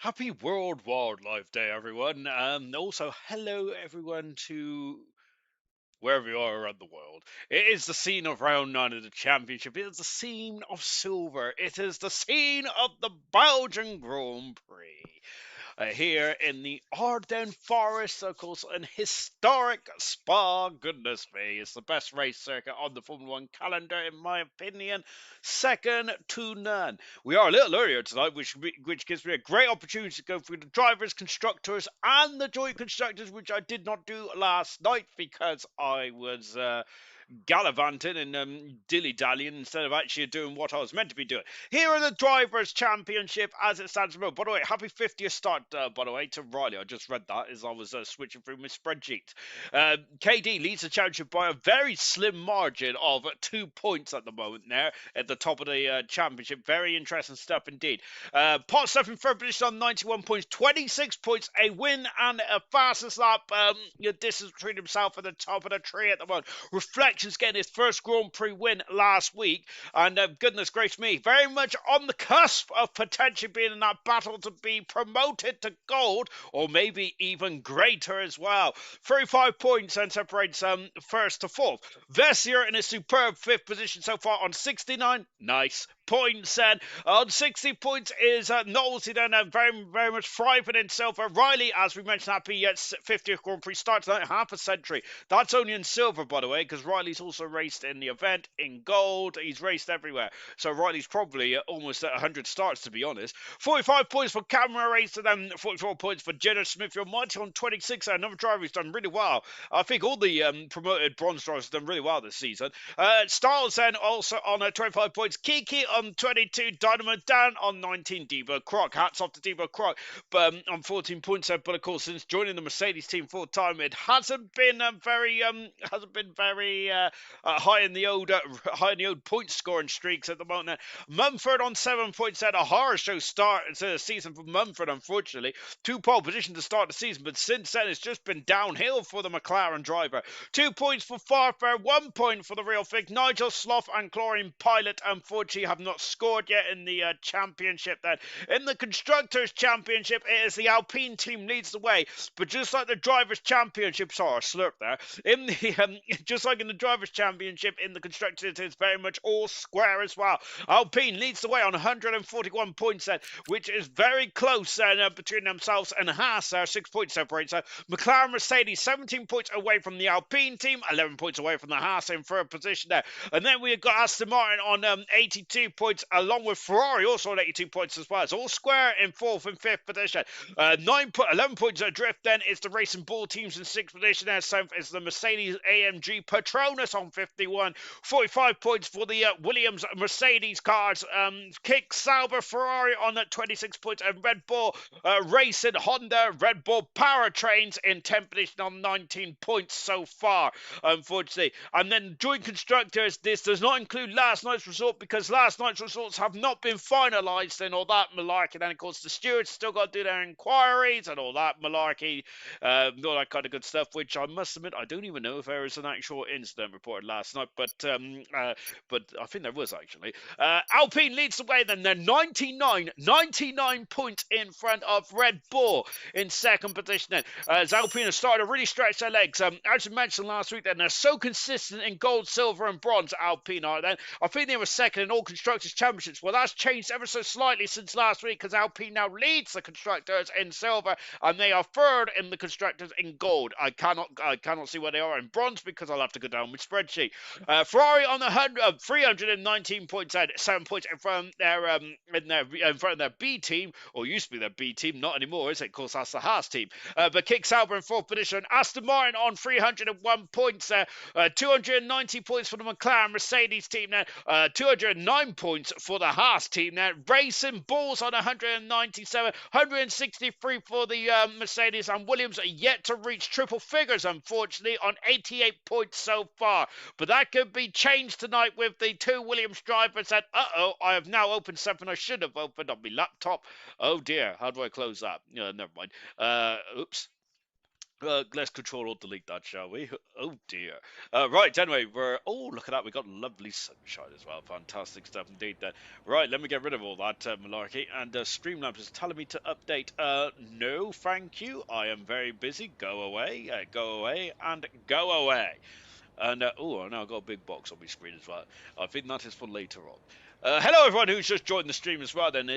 Happy World Wildlife Day, everyone. Also, hello, everyone, to wherever you are around the world. It is the scene of round 9 of the championship. It is the scene of silver. It is the scene of the Belgian Grand Prix. here in the Ardennes Forest, of course, an historic Spa. Goodness me, it's the best race circuit on the Formula One calendar, in my opinion, second to none. We are a little earlier tonight, which gives me a great opportunity to go through the drivers, constructors, and the joint constructors, which I did not do last night because I was gallivanting and dilly dallying instead of actually doing what I was meant to be doing. Here are the Drivers' Championship as it stands. By the way, happy 50th start, by the way, to Riley. I just read that as I was switching through my spreadsheet. KD leads the championship by a very slim margin of 2 points at the moment there at the top of the championship. Very interesting stuff indeed. Pot stuff in third position on 91 points, 26 points, a win and a fastest lap. Distance between himself at the top of the tree at the moment. Reflections getting his first Grand Prix win last week, and goodness gracious me, very much on the cusp of potentially being in that battle to be promoted to gold, or maybe even greater as well. 35 points and separates first to fourth. Vessier in a superb fifth position so far on 69. Nice points, and on 60 points is Knowlesy then, very, very much thriving in silver. Riley, as we mentioned, happy 50th Grand Prix start tonight, half a century. That's only in silver, by the way, because Riley's also raced in the event in gold. He's raced everywhere, so Riley's probably almost at 100 starts, to be honest. 45 points for Camera Race, and then 44 points for Jenna Smithfield. Mighty on 26, another driver who's done really well. I think all the promoted bronze drivers have done really well this season. Styles then also on 25 points. Kiki on 22, Dynamo Dan on 19, Devo Croc. Hats off to Devo Croc, but on 14 points. But of course, since joining the Mercedes team full time, it hasn't been very high in the old point scoring streaks at the moment. Mumford on 7 points. Had a horror show start to the season for Mumford, unfortunately. 2 pole positions to start the season, but since then it's just been downhill for the McLaren driver. 2 points for Farfair, 1 point for the Real Fig. Nigel Sloth and Chlorine Pilot, unfortunately, have not scored yet in the championship. Then in the Constructors' Championship, it is the Alpine team leads the way, but just like the Drivers' Championship, sorry, slurp there. In the just like in the Drivers' Championship, in the Constructors, it is very much all square as well. Alpine leads the way on 141 points, then, which is very close between themselves and Haas. 6 points separate. So McLaren, Mercedes, 17 points away from the Alpine team, 11 points away from the Haas in third position there. And then we've got Aston Martin on 82 points, along with Ferrari also on 82 points as well. It's all square in fourth and fifth position. 11 points adrift then is the Racing Bull teams in sixth position. There, seventh is the Mercedes AMG Petronas on 51. 45 points for the Williams Mercedes cars. Kick Sauber Ferrari on 26 points, and Red Bull Racing Honda Red Bull Powertrains in 10th position on 19 points so far, unfortunately. And then joint constructors, this does not include last night's result because last night's results have not been finalised and all that malarkey. And then, of course, the stewards still got to do their inquiries and all that malarkey, all that kind of good stuff, which I must admit, I don't even know if there was an actual incident reported last night, but I think there was actually. Alpine leads the way then. They're 99 points in front of Red Bull in second position then. As Alpine have started to really stretch their legs. As we mentioned last week then, they're so consistent in gold, silver and bronze, Alpine are then. I think they were second in all Constructors' Championships. Well, that's changed ever so slightly since last week because Alpine now leads the Constructors in silver and they are third in the Constructors in gold. I cannot see where they are in bronze because I'll have to go down my spreadsheet. Ferrari on the 319 points, 7 points in front of their B team, or used to be their B team, not anymore, is it? Of course, that's the Haas team. But Kick Sauber in fourth position. Aston Martin on 301 points, 290 points for the McLaren Mercedes team there, 209 points for the Haas team there. Racing Bulls on 197, 163 for the Mercedes, and Williams are yet to reach triple figures, unfortunately, on 88 points so far. But that could be changed tonight with the two Williams drivers that, I have now opened something I should have opened on my laptop. Oh dear, how do I close that? Never mind. Oops. Let's control or delete that, shall we? Oh dear. Right, anyway, look at that. We got lovely sunshine as well. Fantastic stuff indeed then. Right, let me get rid of all that malarkey. And Streamlabs is telling me to update. No, thank you. I am very busy. Go away, go away, and go away. And, I now got a big box on my screen as well. I think that is for later on. Hello everyone who's just joined the stream as well then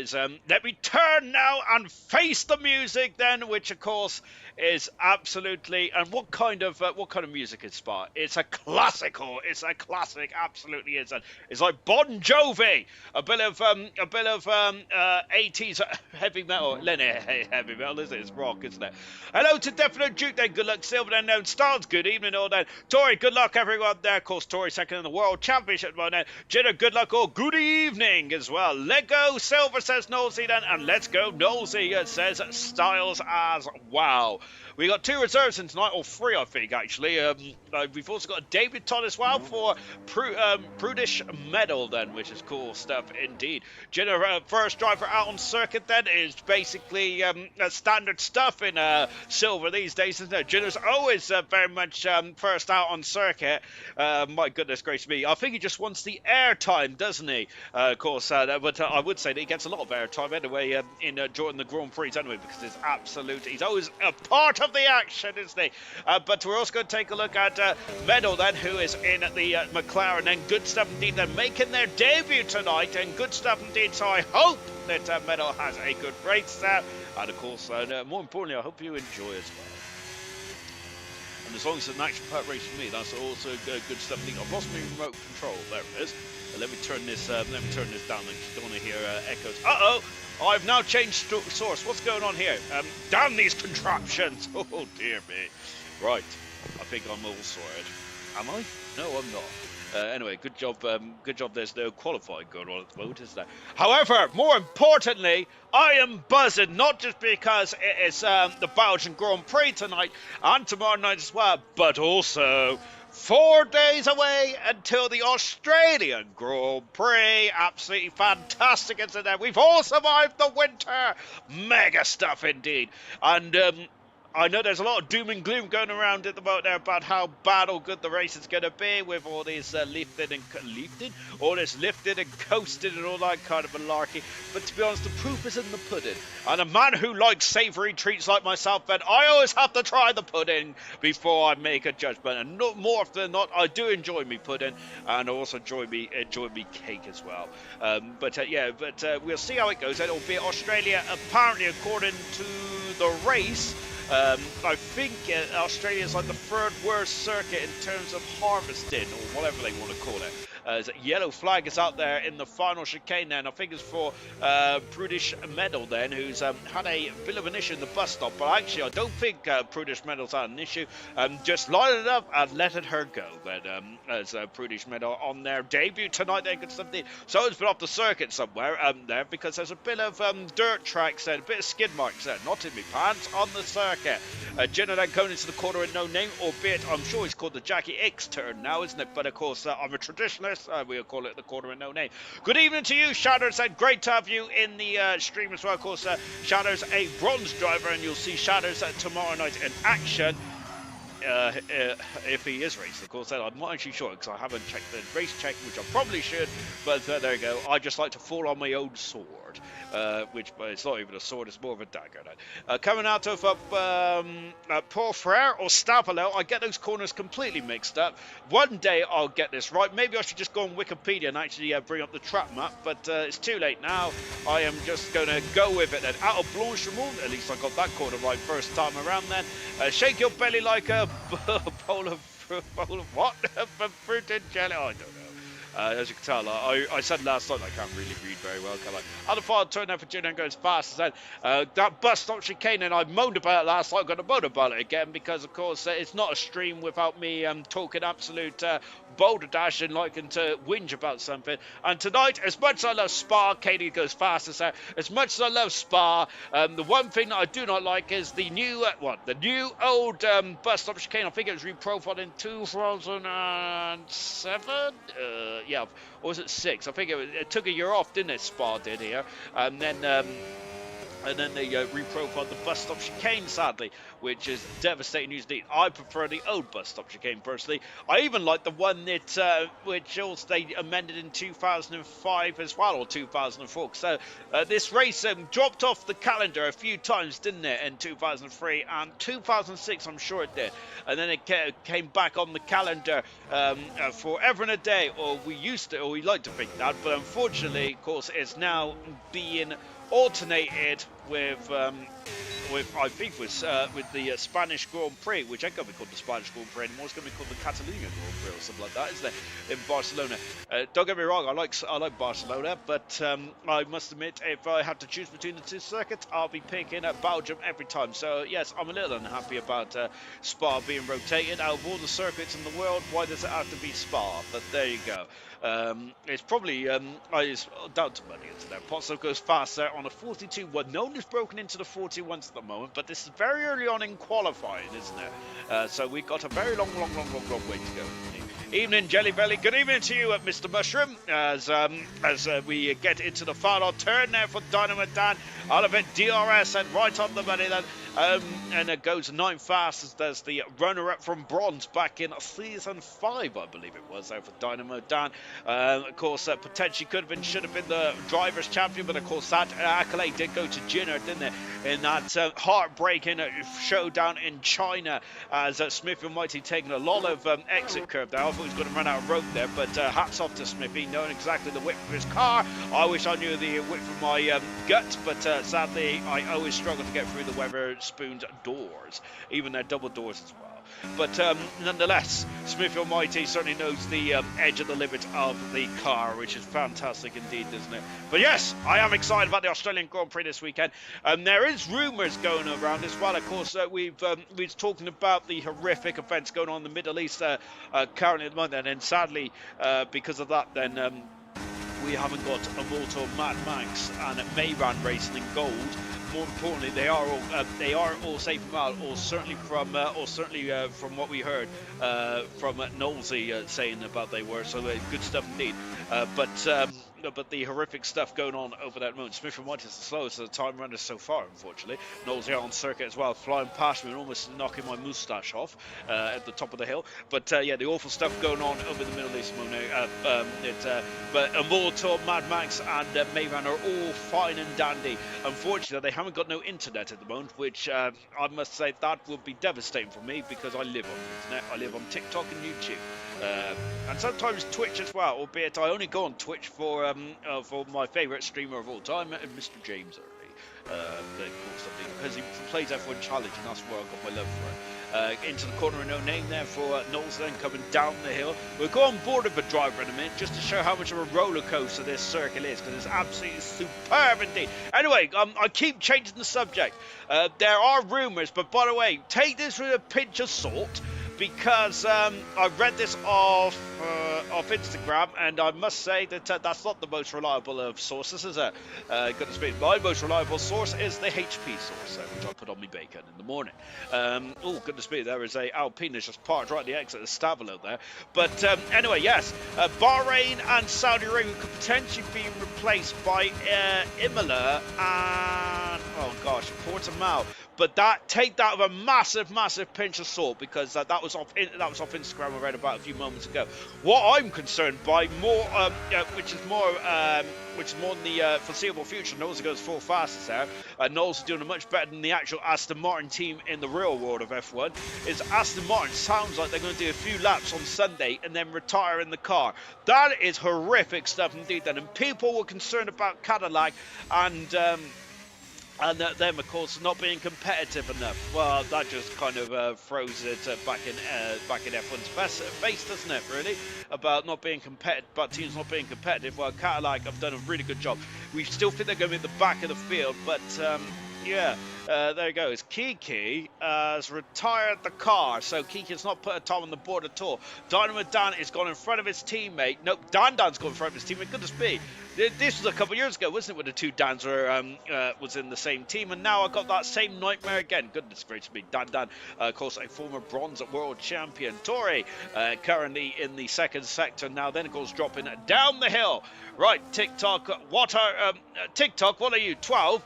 let me turn now and face the music then, which of course is absolutely, and what kind of music is Spa? It's a classical, it's a classic, absolutely is. It's like Bon Jovi, a bit of 80s heavy metal, heavy metal, is it? It's rock, isn't it? Hello to Definite Duke then, good luck Silver then, known Stars, good evening all then. Tori, good luck everyone there, of course Tori second in the World Championship at the moment. Jenna, good luck all, good evening as well. Let go Silver, says Nosey then, and let's go Nosey, says Styles as wow. We got 2 reserves in tonight, or 3 I think actually. We've also got a debutant as well for Prudish Medal then, which is cool stuff indeed. Jenna, first driver out on circuit then, is basically standard stuff in Silver these days, isn't it? Jenna's always very much first out on circuit. My goodness gracious me, I think he just wants the airtime, doesn't he? Of course, but I would say that he gets a lot of airtime anyway in during the Grand Prix anyway, because it's absolute, he's always a part of the action, isn't he? But we're also going to take a look at Medal then, who is in the McLaren, and good stuff indeed. They're making their debut tonight, and good stuff indeed. So I hope that Medal has a good race there, and of course, more importantly, I hope you enjoy as well. And as long as it's an action-packed race for me, that's also good stuff. I've lost my remote control. There it is. Let me turn this. Let me turn this down. I just don't want to hear echoes. Uh-oh! I've now changed source. What's going on here? Damn these contraptions! Oh dear me. Right. I think I'm all sorted. Am I? No, I'm not. Anyway, good job. Good job. There's no qualifying going on at the moment, is there? However, more importantly, I am buzzing, not just because it is the Belgian Grand Prix tonight and tomorrow night as well, but also 4 days away until the Australian Grand Prix. Absolutely fantastic, isn't it? We've all survived the winter. Mega stuff indeed. And I know there's a lot of doom and gloom going around at the moment there about how bad or good the race is going to be with all this lifted and coasted and all that kind of malarkey. But to be honest, the proof is in the pudding. And a man who likes savoury treats like myself, then I always have to try the pudding before I make a judgment. And more often than not, I do enjoy me pudding, and I also enjoy me cake as well. But we'll see how it goes. It'll be Australia, apparently, according to the race. I think Australia is like the 3rd worst circuit in terms of harvesting, or whatever they want to call it. Yellow flag is out there in the final chicane then. I think it's for Prudish Medal then, who's had a bit of an issue in the bus stop. But actually, I don't think Prudish Medal's had an issue. Just lined it up and letting her go then, as Prudish Medal on their debut tonight. They could something. So it's been off the circuit somewhere there, because there's a bit of dirt tracks there, a bit of skid marks there, not in my pants, on the circuit. Jenna then going into the corner in no name, albeit I'm sure it's called the Jackie X turn now, isn't it? But of course, I'm a traditionalist. We'll call it the corner in no name. Good evening to you, Shadows, and great to have you in the stream as well. Of course, Shadows, a bronze driver, and you'll see Shadows tomorrow night in action. If he is racing, of course, then I'm not actually sure, because I haven't checked the race check, which I probably should, but there you go. I just like to fall on my own sword, which it's not even a sword, it's more of a dagger. Coming out of Port Frere or Stavelot, I get those corners completely mixed up. One day I'll get this right. Maybe I should just go on Wikipedia and actually bring up the track map, but it's too late now. I am just going to go with it then. Out of Blanchemont, at least I got that corner right first time around then. Shake your belly like a bowl of what? Fruit and jelly? Oh, I don't know. As you can tell, I said last night I can't really read very well, can I? Other part turn out for June and go as fast as that. That bus stop chicane, and I moaned about it last night. I'm going to moan about it again because, of course, it's not a stream without me talking absolute boulder dash and liking to whinge about something. And tonight, as much as I love Spa, Katie goes fast as that. As much as I love Spa, the one thing that I do not like is the new old bus stop chicane. I think it was reprofiled in 2007. Yeah, or was it 6? I think it took a year off, didn't it? Spa did here, and then And then they reprofiled the bus stop chicane, sadly, which is devastating news indeed. I prefer the old bus stop chicane, personally. I even like the one that which also they amended in 2005 as well, or 2004. So this race dropped off the calendar a few times, didn't it, in 2003 and 2006, I'm sure it did. And then it came back on the calendar forever and a day, or we like to think that, but unfortunately, of course, it's now being alternated with I think with the Spanish Grand Prix, which ain't going to be called the Spanish Grand Prix anymore. It's going to be called the Catalonian Grand Prix or something like that, isn't it? In Barcelona. Don't get me wrong, I like Barcelona, but I must admit, if I had to choose between the two circuits, I'll be picking Belgium every time. So yes, I'm a little unhappy about Spa being rotated. Out of all the circuits in the world, why does it have to be Spa? But there you go. It's probably it's down to money, isn't it? Potso goes faster on a 42. Well, no one is broken into the 41s at the moment, but this is very early on in qualifying, isn't it? So we've got a very long way to go. Evening, Jelly Belly. Good evening to you, Mr. Mushroom. As we get into the final turn there for Dynamo Dan. All of it DRS and right on the money then. And it goes 9 fastest as the runner-up from bronze back in season 5, I believe it was, there for Dynamo Dan. Of course, potentially should have been the drivers' champion, but of course that accolade did go to Jinner, didn't it? In that heartbreaking showdown in China, as Smithy Mighty taking a lot of exit curve there. I thought he was going to run out of road there, but hats off to Smithy, knowing exactly the width of his car. I wish I knew the width of my gut, but sadly I always struggle to get through the Weatherspoon's doors, even their double doors as well. But nonetheless, Smith Almighty certainly knows the edge of the limit of the car, which is fantastic indeed, isn't it? But yes, I am excited about the Australian Grand Prix this weekend. There is rumours going around as well. Of course, we've been talking about the horrific events going on in the Middle East currently at the moment, and sadly, because of that, then we haven't got a Volto Mad Max and Mayban racing in gold. More importantly, they are all safe and well, or certainly from what we heard from Knowlesy saying about they were. So good stuff indeed. But the horrific stuff going on over that moment. Smith and White is the slowest of the time runners so far, unfortunately. Knowles here on circuit as well, flying past me and almost knocking my moustache off at the top of the hill. But yeah, the awful stuff going on over the Middle East. But Immortal, Mad Max, and Mayran are all fine and dandy. Unfortunately, they haven't got no internet at the moment, which I must say that would be devastating for me because I live on the internet. I live on TikTok and YouTube. And sometimes Twitch as well, albeit I only go on Twitch for my favourite streamer of all time, Mr. James Early. Because he plays F1 Challenge, and that's where I got my love for it. Into the corner of no name there for Knowles, then coming down the hill. We'll go on board of a driver in a minute just to show how much of a roller coaster this circuit is, because it's absolutely superb indeed. Anyway, I keep changing the subject. There are rumours, but by the way, take this with a pinch of salt, because I read this off Instagram, and I must say that that's not the most reliable of sources, is it? Goodness me, my most reliable source is the HP source, which I put on my bacon in the morning. Oh, goodness me, there is a Alpine that's just parked right at the exit of Stavilo there. But anyway, yes, Bahrain and Saudi Arabia could potentially be replaced by Imola and, oh gosh, Portimao. But take that with a massive pinch of salt, because that was off Instagram I read about a few moments ago. What I'm concerned by more, which is more in the foreseeable future, Knowles goes full fastest there. Knowles is doing much better than the actual Aston Martin team in the real world of F1. Is Aston Martin sounds like they're going to do a few laps on Sunday and then retire in the car. That is horrific stuff indeed. Then, and people were concerned about Cadillac and them, of course, not being competitive enough. Well, that just kind of throws it back in F1's face, doesn't it? Really, about not being competitive, about teams not being competitive. Well, Cadillac have done a really good job. We still think they're going to be at the back of the field, but yeah. There you go. Kiki has retired the car, so Kiki's not put a time on the board at all. Dynamo Dan is gone in front of his teammate. Nope, Dan's gone in front of his teammate. Goodness me. This was a couple of years ago, wasn't it, when the two Dans were was in the same team, and now I got that same nightmare again. Goodness gracious me. Dan, of course, a former bronze world champion. Tori, currently in the second sector now, then, of course, dropping down the hill. Right, TikTok, what are you, 12?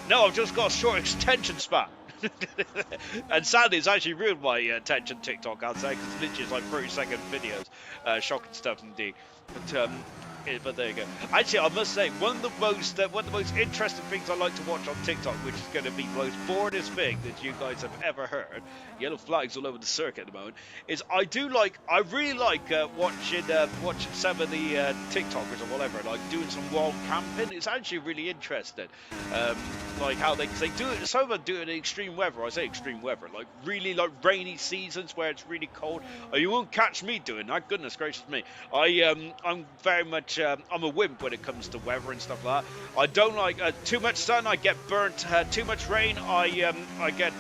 No, I've just got a short extension span. And sadly, it's actually ruined my attention TikTok, I'd say, because literally it's like 30-second videos. Shocking stuff indeed. But there you go. Actually, I must say, one of the most interesting things I like to watch on TikTok, which is going to be the most boringest thing that you guys have ever heard, yellow flags all over the circuit at the moment, is I really like watching some of the TikTokers or whatever, like doing some wild camping. It's actually really interesting. Like how they do it. Some of them do it in extreme weather. I say extreme weather, like really like rainy seasons where it's really cold. You won't catch me doing that. Goodness gracious me. I'm very much I'm a wimp when it comes to weather and stuff like that. I don't like too much sun. I get burnt. Too much rain. I get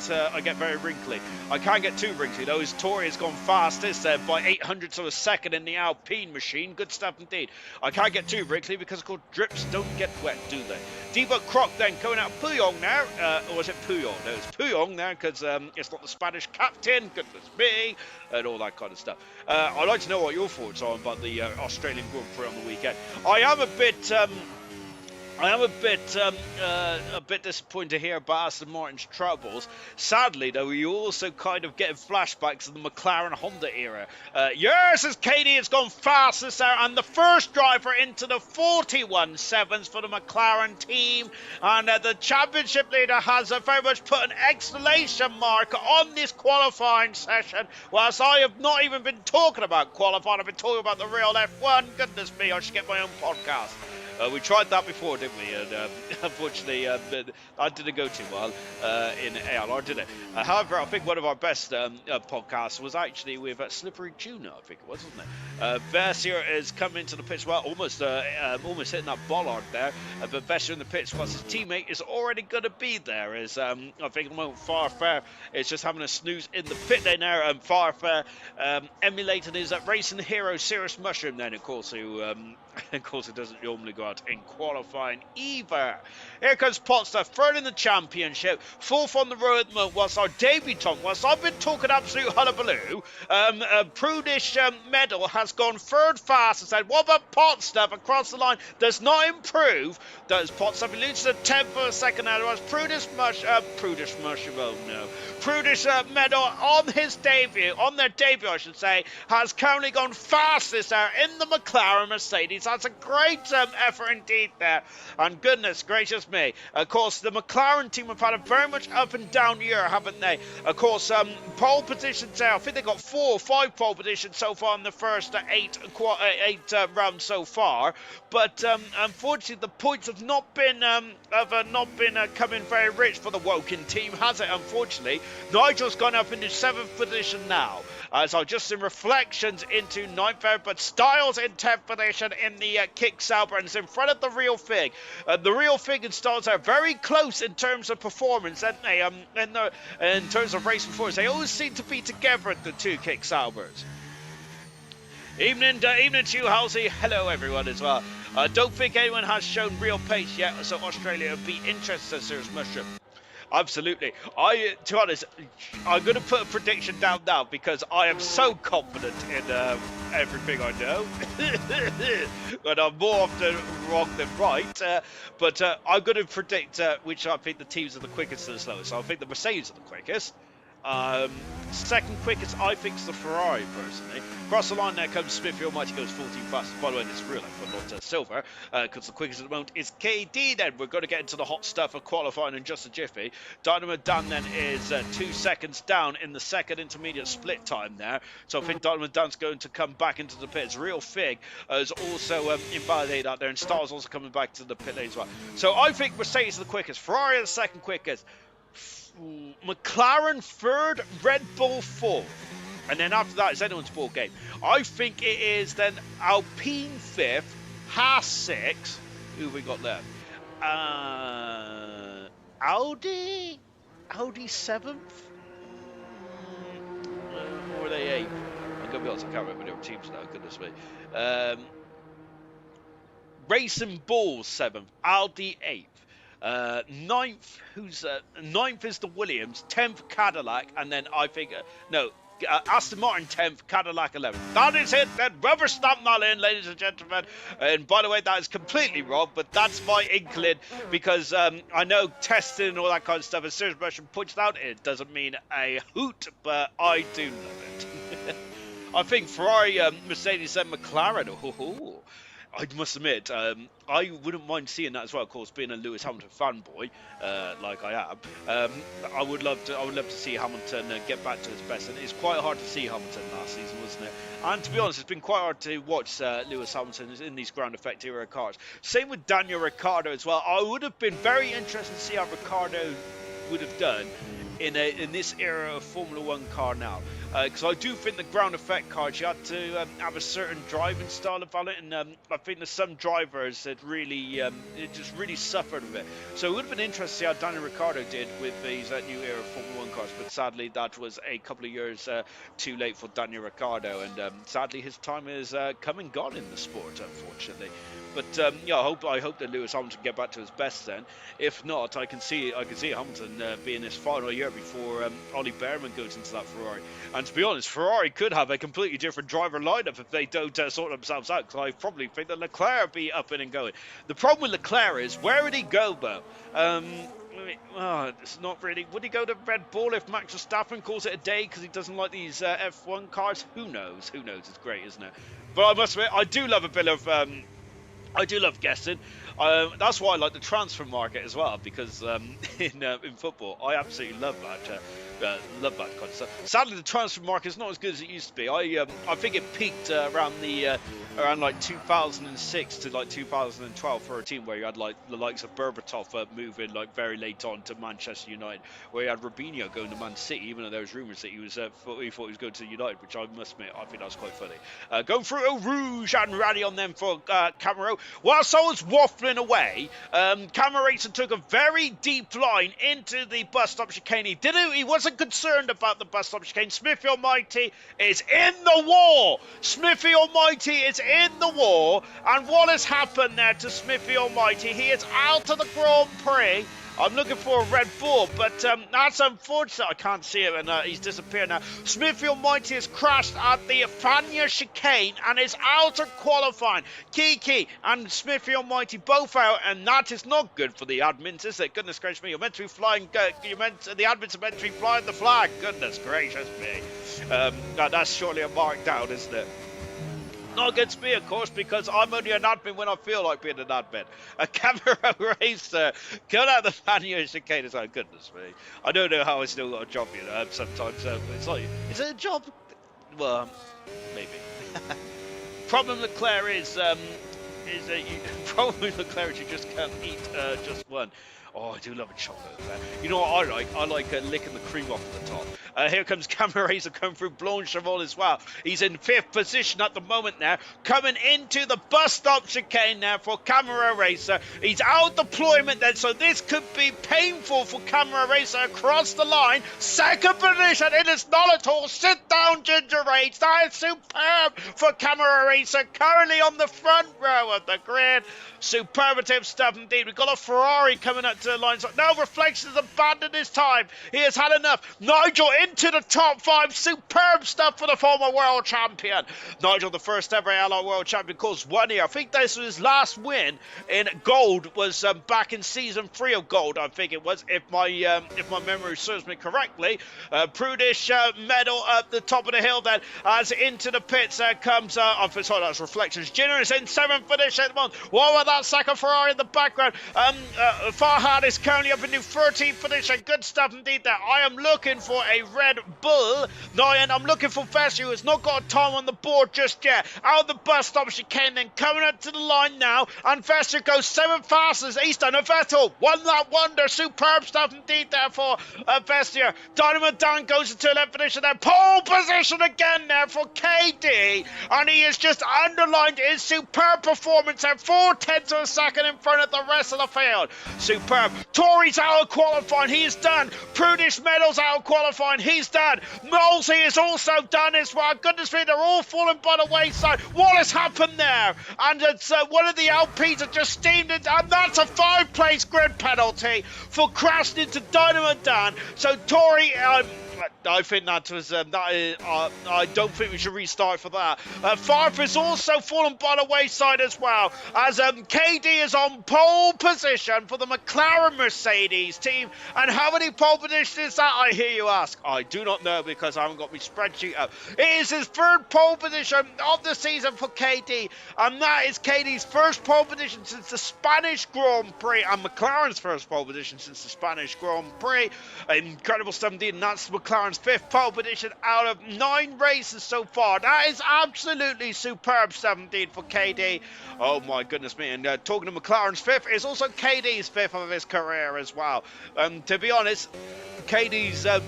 very wrinkly. I can't get too wrinkly though. His Tory has gone fastest by 800ths of a second in the Alpine machine. Good stuff indeed. I can't get too wrinkly because of course drips don't get wet, do they? Debug Croc then going out Puyong now, or is it Puyong? No, it's Puyong now because it's not the Spanish captain. Goodness me, and all that kind of stuff. I'd like to know what your thoughts are about the Australian Grand Prix on the weekend. I am a bit disappointed to hear about Aston Martin's troubles. Sadly, though, you also kind of getting flashbacks of the McLaren Honda era. Yes, as Katie has gone fastest there, and the first driver into the 41.7s for the McLaren team, and the championship leader has very much put an exclamation mark on this qualifying session. Whilst I have not even been talking about qualifying, I've been talking about the real F1. Goodness me, I should get my own podcast. We tried that before, didn't we? And unfortunately, that didn't go too well in ALR, did it? However, I think one of our best podcasts was actually with Slippery Tuna, I think it was, wasn't it? Versier is coming into the pits, well, almost hitting that bollard there. But Versier in the pits, whilst his teammate is already going to be there. Is I think at the moment Farfair is just having a snooze in the pit lane there. And Farfair emulating his racing hero Cirrus Mushroom, then of course, who it doesn't normally go out in qualifying either. Here comes Potster, third in the championship, fourth on the road at the moment, whilst our debutant, whilst I've been talking absolute hullabaloo, Prudish Medal has gone third fast and said, what about Potster across the line? Does not improve. Does Potster loses a 10th for a second out of us. Prudish Medal on their debut, I should say, has currently gone fastest there in the McLaren Mercedes. That's a great effort indeed there. And goodness gracious me. Of course, the McLaren team have had a very much up and down year, haven't they? Of course, pole positions there. I think they got 4 or 5 pole positions so far in the first 8 rounds so far. But unfortunately, the points have not been coming very rich for the Woking team, has it? Unfortunately, Nigel's gone up into 7th position now. As I just in reflections into 9th there, but Styles in 10th position in the Kick Sauber and is in front of the Real Fig. The Real Fig and Styles are very close in terms of performance, aren't they? In terms of race performance, they always seem to be together at the 2 Kick Saubers. Evening to you, Halsey. Hello, everyone, as well. Don't think anyone has shown real pace yet, so Australia would be interested, Serious Mushroom. Absolutely. To be honest, I'm going to put a prediction down now because I am so confident in everything I know. And I'm more often wrong than right. But I'm going to predict which I think the teams are the quickest and the slowest. So I think the Mercedes are the quickest. Second quickest, I think, is the Ferrari, personally. Across the line there comes Smith, your mighty goes 14 fastest. By the way, this is real life, not silver, because the quickest at the moment is KD. Then we're going to get into the hot stuff of qualifying in just a jiffy. Dynamo Dan then is 2 seconds down in the second intermediate split time there. So I think Dynamo Dan's going to come back into the pits. Real Fig is also invalidated out there, and Star's also coming back to the pit lane as well. So I think Mercedes is the quickest, Ferrari is the second quickest. McLaren third, Red Bull fourth, and then after that it's anyone's ball game. I think it is then Alpine fifth, Haas sixth. Who have we got there? Audi seventh, or are they eighth? I'm gonna be honest, I can't remember their teams now. Goodness me. Racing Bulls seventh, Audi eighth. Ninth is the Williams, 10th Cadillac, and then I think Aston Martin 10th, Cadillac 11th. That is it. Then rubber stamp that in, ladies and gentlemen. And by the way, that is completely wrong, but that's my inkling because I know testing and all that kind of stuff, as soon as Russian points it out, it doesn't mean a hoot, but I do love it. I think Ferrari, Mercedes, and McLaren. Oh, I must admit, I wouldn't mind seeing that as well. Of course, being a Lewis Hamilton fanboy, like I am, I would love to see Hamilton get back to his best. And it's quite hard to see Hamilton last season, wasn't it? And to be honest, it's been quite hard to watch Lewis Hamilton in these ground effect era cars. Same with Daniel Ricciardo as well. I would have been very interested to see how Ricciardo would have done in this era of Formula One car now, because I do think the ground effect cars, you had to have a certain driving style about it, and I think there's some drivers that really it just really suffered with it. So it would have been interesting to see how Daniel Ricciardo did with these new era Formula One cars, but sadly that was a couple of years too late for Daniel Ricciardo, and sadly his time is come and gone in the sport, unfortunately. But yeah, I hope that Lewis Hamilton get back to his best then. If not, I can see Hamilton being his final year before Ollie Behrman goes into that Ferrari. And to be honest, Ferrari could have a completely different driver lineup if they don't sort themselves out. Because I probably think that Leclerc will be up and going. The problem with Leclerc is, where would he go, though? It's not really. Would he go to Red Bull if Max Verstappen calls it a day because he doesn't like these F1 cars? Who knows? Who knows? It's great, isn't it? But I must admit, I do love a bit of. I do love guessing. That's why I like the transfer market as well, because in football, I absolutely love that. Love that kind of stuff. Sadly, the transfer market is not as good as it used to be. I think it peaked around like 2006 to like 2012 for a team where you had like the likes of Berbatov moving like very late on to Manchester United, where you had Robinho going to Man City, even though there was rumours that he thought he was going to United, which I must admit I think that's quite funny. Going through Eau Rouge and rally on them for Camaro. Whilst I was waffling away, Camaro Racer took a very deep line into the bus stop chicane. He wasn't concerned about the bus stop chicane. Smithy Almighty is in the war. Smithy Almighty is in the war. And what has happened there to Smithy Almighty? He is out of the Grand Prix. I'm looking for a Red Bull, but that's unfortunate. I can't see him, and he's disappeared now. Smithy Almighty has crashed at the Fania chicane and is out of qualifying. Kiki and Smithy Almighty both out, and that is not good for the admins, is it? Goodness gracious me, you're meant to be flying. The admins are meant to be flying the flag. Goodness gracious me. That's surely a mark down, isn't it? Not against me, of course, because I'm only an admin when I feel like being an admin. A camera racer, cut out the Fania chicane. It's like, goodness me. I don't know how I still got a job, sometimes. It's like, is it a job? Well, maybe. Problem Leclerc is problem with Leclerc is you just can't eat just one. Oh, I do love a chocolate there. You know what I like? I like licking the cream off the top. Here comes Camera Racer coming through Blancheville as well. He's in 5th position at the moment now. Coming into the bus stop chicane now for Camera Racer. He's out deployment then, so this could be painful for Camera Racer across the line. 2nd position, it is not at all. Sit down, Ginger Rage. That is superb for Camera Racer. Currently on the front row of the grid. Superlative stuff indeed. We've got a Ferrari coming up to the line. So no Reflections abandoned his time. He has had enough. Nigel into the top 5. Superb stuff for the former world champion. Nigel, the first ever ALR world champion, course 1 year. I think this was his last win in gold. Was back in season 3 of gold. I think it was, if my memory serves me correctly. Prudish medal at the top of the hill. Then as into the pits comes. Sorry, that's Reflections. Junior is in 7th position at the moment. What about that second Ferrari in the background? Farhad is currently up in the 13th position. Good stuff indeed there. I am looking for a Red Bull. And I'm looking for Vessi, who has not got a time on the board just yet. Out of the bus stop she came then coming up to the line now. And Vessi goes 7th fastest. He's done a Vettel. Won that wonder. Superb stuff indeed there for Vestia. Dynamo Dan goes into 11th position there. Pole position again there for KD. And he has just underlined his superb performance at 4/10 of a second in front of the rest of the field. Superb. Tory's out of qualifying. He's done. Prudish Medals out of qualifying. He's done. Molesey is also done as well. Goodness me, they're all falling by the wayside. What has happened there? And it's one of the LPs that just steamed it. And that's a 5-place grid penalty for crashing into Dynamo Dan. So Tory I think that was I don't think we should restart for that. Farf is also fallen by the wayside as well, as KD is on pole position for the McLaren Mercedes team. And how many pole positions is that, I hear you ask? I do not know, because I haven't got my spreadsheet up. It is his third pole position of the season for KD, and that is KD's first pole position since the Spanish Grand Prix, and McLaren's first pole position since the Spanish Grand Prix. Incredible 17, and that's McLaren's fifth pole position out of 9 races so far. That is absolutely superb 17 for KD. Oh my goodness me. And talking to McLaren's fifth is also KD's fifth of his career as well. To be honest, KD's, I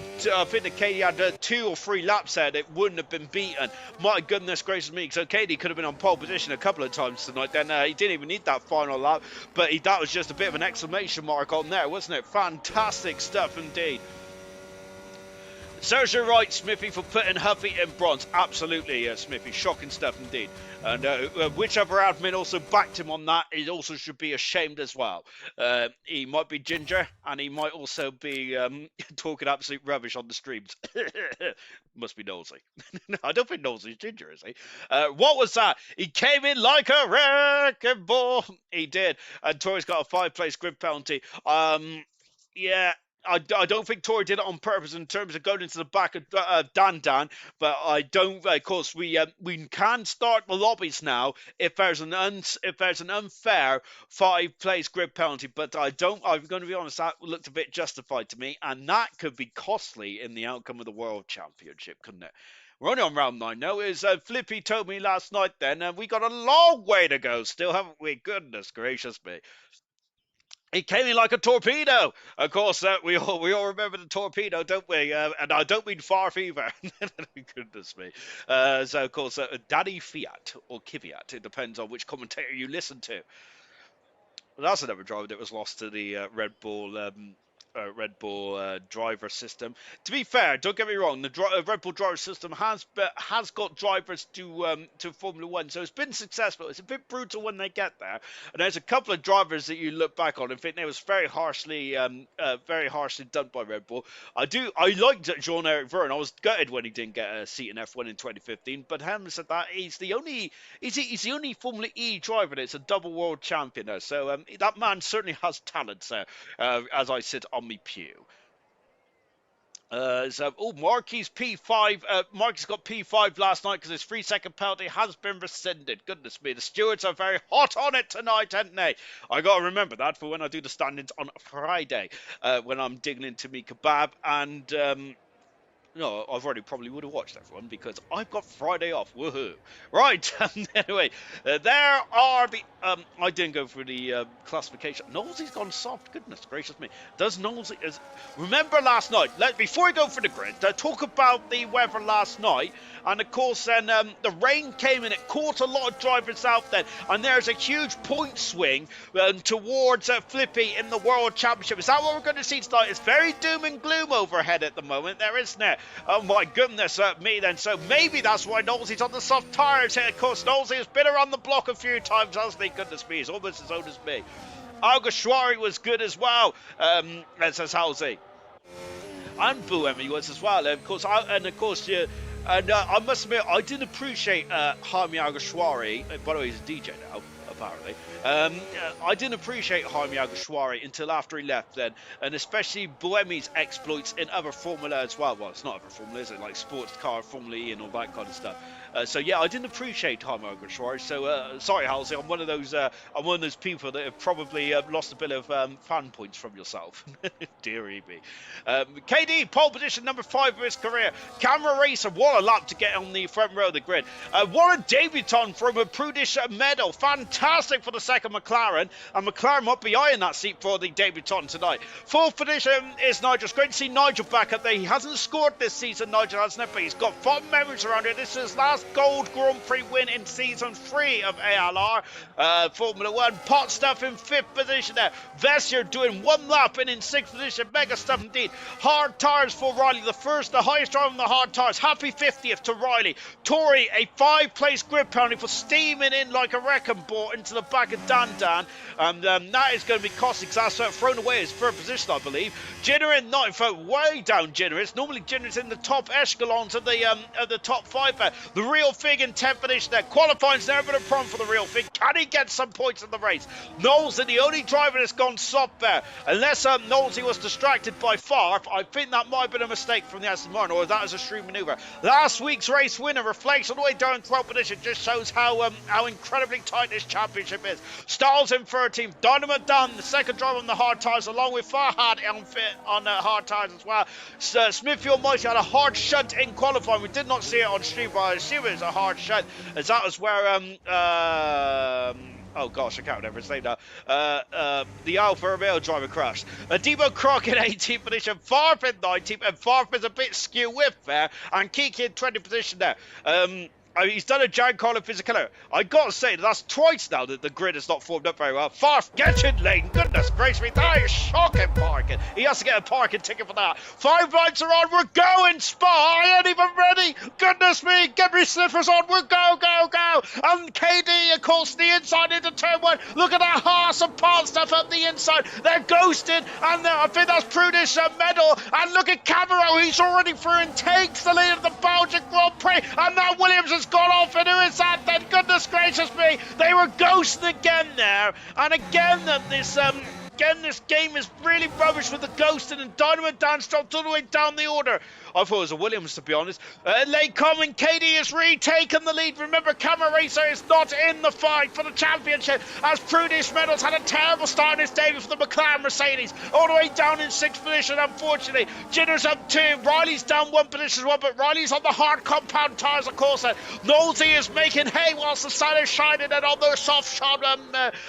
think that KD had 2 or 3 laps there that wouldn't have been beaten. My goodness gracious me. So KD could have been on pole position a couple of times tonight. Then he didn't even need that final lap, but that was just a bit of an exclamation mark on there, wasn't it? Fantastic stuff indeed. Sergio right, Smithy, for putting Huffy in bronze. Absolutely, Smithy. Shocking stuff indeed. And whichever admin also backed him on that, he also should be ashamed as well. He might be ginger, and he might also be talking absolute rubbish on the streams. Must be nosy. No, I don't think Nosy's ginger, is he? What was that? He came in like a wrecking ball. He did. And Tori's got a 5-place grid penalty. Yeah. I don't think Tori did it on purpose in terms of going into the back of Dan, but I don't. Of course, we can start the lobbies now if there's an unfair 5-place grid penalty. But I'm going to be honest, that looked a bit justified to me, and that could be costly in the outcome of the World Championship, couldn't it? We're only on round 9 now. As Flippy told me last night, then we got a long way to go still, haven't we? Goodness gracious me. He came in like a torpedo. Of course, we all remember the torpedo, don't we? And I don't mean Farf either. Goodness me. So, of course, Daddy Fiat or Kvyat. It depends on which commentator you listen to. Well, that's another driver that was lost to the Red Bull driver system. To be fair, don't get me wrong, the Red Bull driver system has got drivers to Formula One, so it's been successful. It's a bit brutal when they get there, and there's a couple of drivers that you look back on and think they was very harshly done by Red Bull. I liked Jean-Eric Vergne. I was gutted when he didn't get a seat in F1 in 2015, but having said that, he's the only Formula E driver that's a double world champion there. So that man certainly has talent there, as I said on me pew. Marquis P5. Marquis got P5 last night because his 3-second penalty has been rescinded. Goodness me, the stewards are very hot on it tonight, aren't they? I got to remember that for when I do the standings on Friday, when I'm digging into me kebab. And no, I've already probably would have watched everyone because I've got Friday off. Woohoo! Right. Anyway, there are the. I didn't go through the classification. Knowlesy's gone soft. Goodness gracious me! Does Knowlesy? Remember last night? Before we go for the grid, talk about the weather last night. And of course, then the rain came in. It caught a lot of drivers out then, and there's a huge point swing towards Flippy in the World Championship. Is that what we're going to see tonight? It's very doom and gloom overhead at the moment. There isn't it? Oh my goodness me then. So maybe that's why Knowlesy's on the soft tires here. Of course, Knowlesy has been around the block a few times, hasn't he? Goodness me, he's almost as old as me. Alguersuari was good as well. Says Halsey. And Buemi was as well. Of course, I must admit, I didn't appreciate Jaime Alguersuari. By the way, he's a DJ now, apparently. I didn't appreciate Jaime Alguersuari until after he left then, and especially Buemi's exploits in other Formula as well. Well, it's not other Formula, is it? Like sports car, Formula E and all that kind of stuff. So yeah, I didn't appreciate Jaime Alguersuari. So sorry, Halsey, I'm one of those people that have probably lost a bit of fan points from yourself. Dearie me. KD, pole position number 5 of his career. Camera racer, what a lap to get on the front row of the grid. What a debutant from a prudish medal. Fantastic for the second McLaren, and McLaren might be eyeing that seat for the debutant tonight. 4th position is Nigel. It's great to see Nigel back up there. He hasn't scored this season, Nigel, hasn't it? But he's got fond memories around it. This is his last Gold Grand Prix win in season 3 of ALR Formula 1. Pot stuff in 5th position there. Vessier doing 1 lap and in 6th position. Mega stuff indeed. Hard tires for Riley, the highest driver on the hard tires. Happy 50th to Riley. Tori, a 5-place grid penalty for steaming in like a wrecking ball into the back of Dan, and that is going to be costly because that's thrown away his third position, I believe. Jinner in ninth, way down Jinner. It's normally Jinner's in the top echelons of the top 5 there. The Real Fig in 10th position there. Qualifying's never been a problem for the Real Fig. Can he get some points in the race? Knowlesy, the only driver that's gone soft there. Unless Knowlesy was distracted by Farf, I think that might have been a mistake from the Aston Martin, or that was a shrewd manoeuvre. Last week's race winner reflects all the way down in 12th position. Just shows how incredibly tight this championship is. Stalls in 13th. Dynamo Dan, the second driver on the hard tyres, along with Farhad on hard tyres as well. Smithfield Mighty had a hard shunt in qualifying. We did not see it on stream, but I assume it was a hard shunt, as that was where oh gosh, I can't remember his name now. The Alfa Romeo driver crashed. Debo Croc in 18th position, Farf in 19th, and Farf is a bit skew with there, and Kiki in 20th position there. He's done a Giancarlo Fisichella. I gotta say, that's twice now that the grid has not formed up very well. Farf, get in lane. Goodness gracious me, that is shocking parking. He has to get a parking ticket for that. 5 lights are on. We're going, Spa. I ain't even ready. Goodness me, get me sniffers on. We're go. And KD, of course, the inside into turn 1. Look at that Haas and part stuff up the inside. They're ghosted, and I think that's Prudish medal. And look at Camaro. He's already through and takes the lead of the Belgian Grand Prix. And now Williams has gone off, and who is that then? Goodness gracious me, they were ghosting again there, and again this game is really rubbish with the ghosting, and Dynamo Dan dropped all the way down the order. I thought it was a Williams, to be honest. Late coming, Katie has retaken the lead. Remember, Camera Racer is not in the fight for the championship, as Prudish Medals had a terrible start in his debut for the McLaren Mercedes, all the way down in 6th position, unfortunately. Jinner's up 2, Riley's down 1 position as well, but Riley's on the hard compound tyres, of course. Knowlesy is making hay whilst the sun is shining, and on the soft shot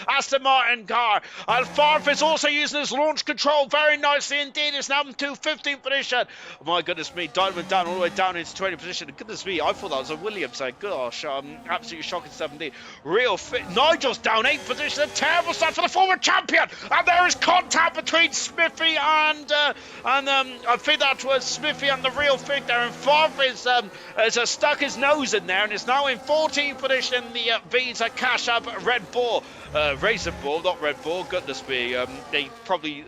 Aston Martin car. And Farf is also using his launch control very nicely indeed. It's now to 15th position. Oh my goodness me, Diamond down all the way down into 20th position. Goodness me, I thought that was a Williams. Gosh, absolutely shocking 17. Real fit. Nigel's down 8th position. A terrible start for the former champion. And there is contact between Smithy and I think that was Smithy and the Real Fig there. And Farf has stuck his nose in there and is now in 14th position. The Visa Cash App Red Bull. Razor Bull, not Red Bull. Goodness me, they probably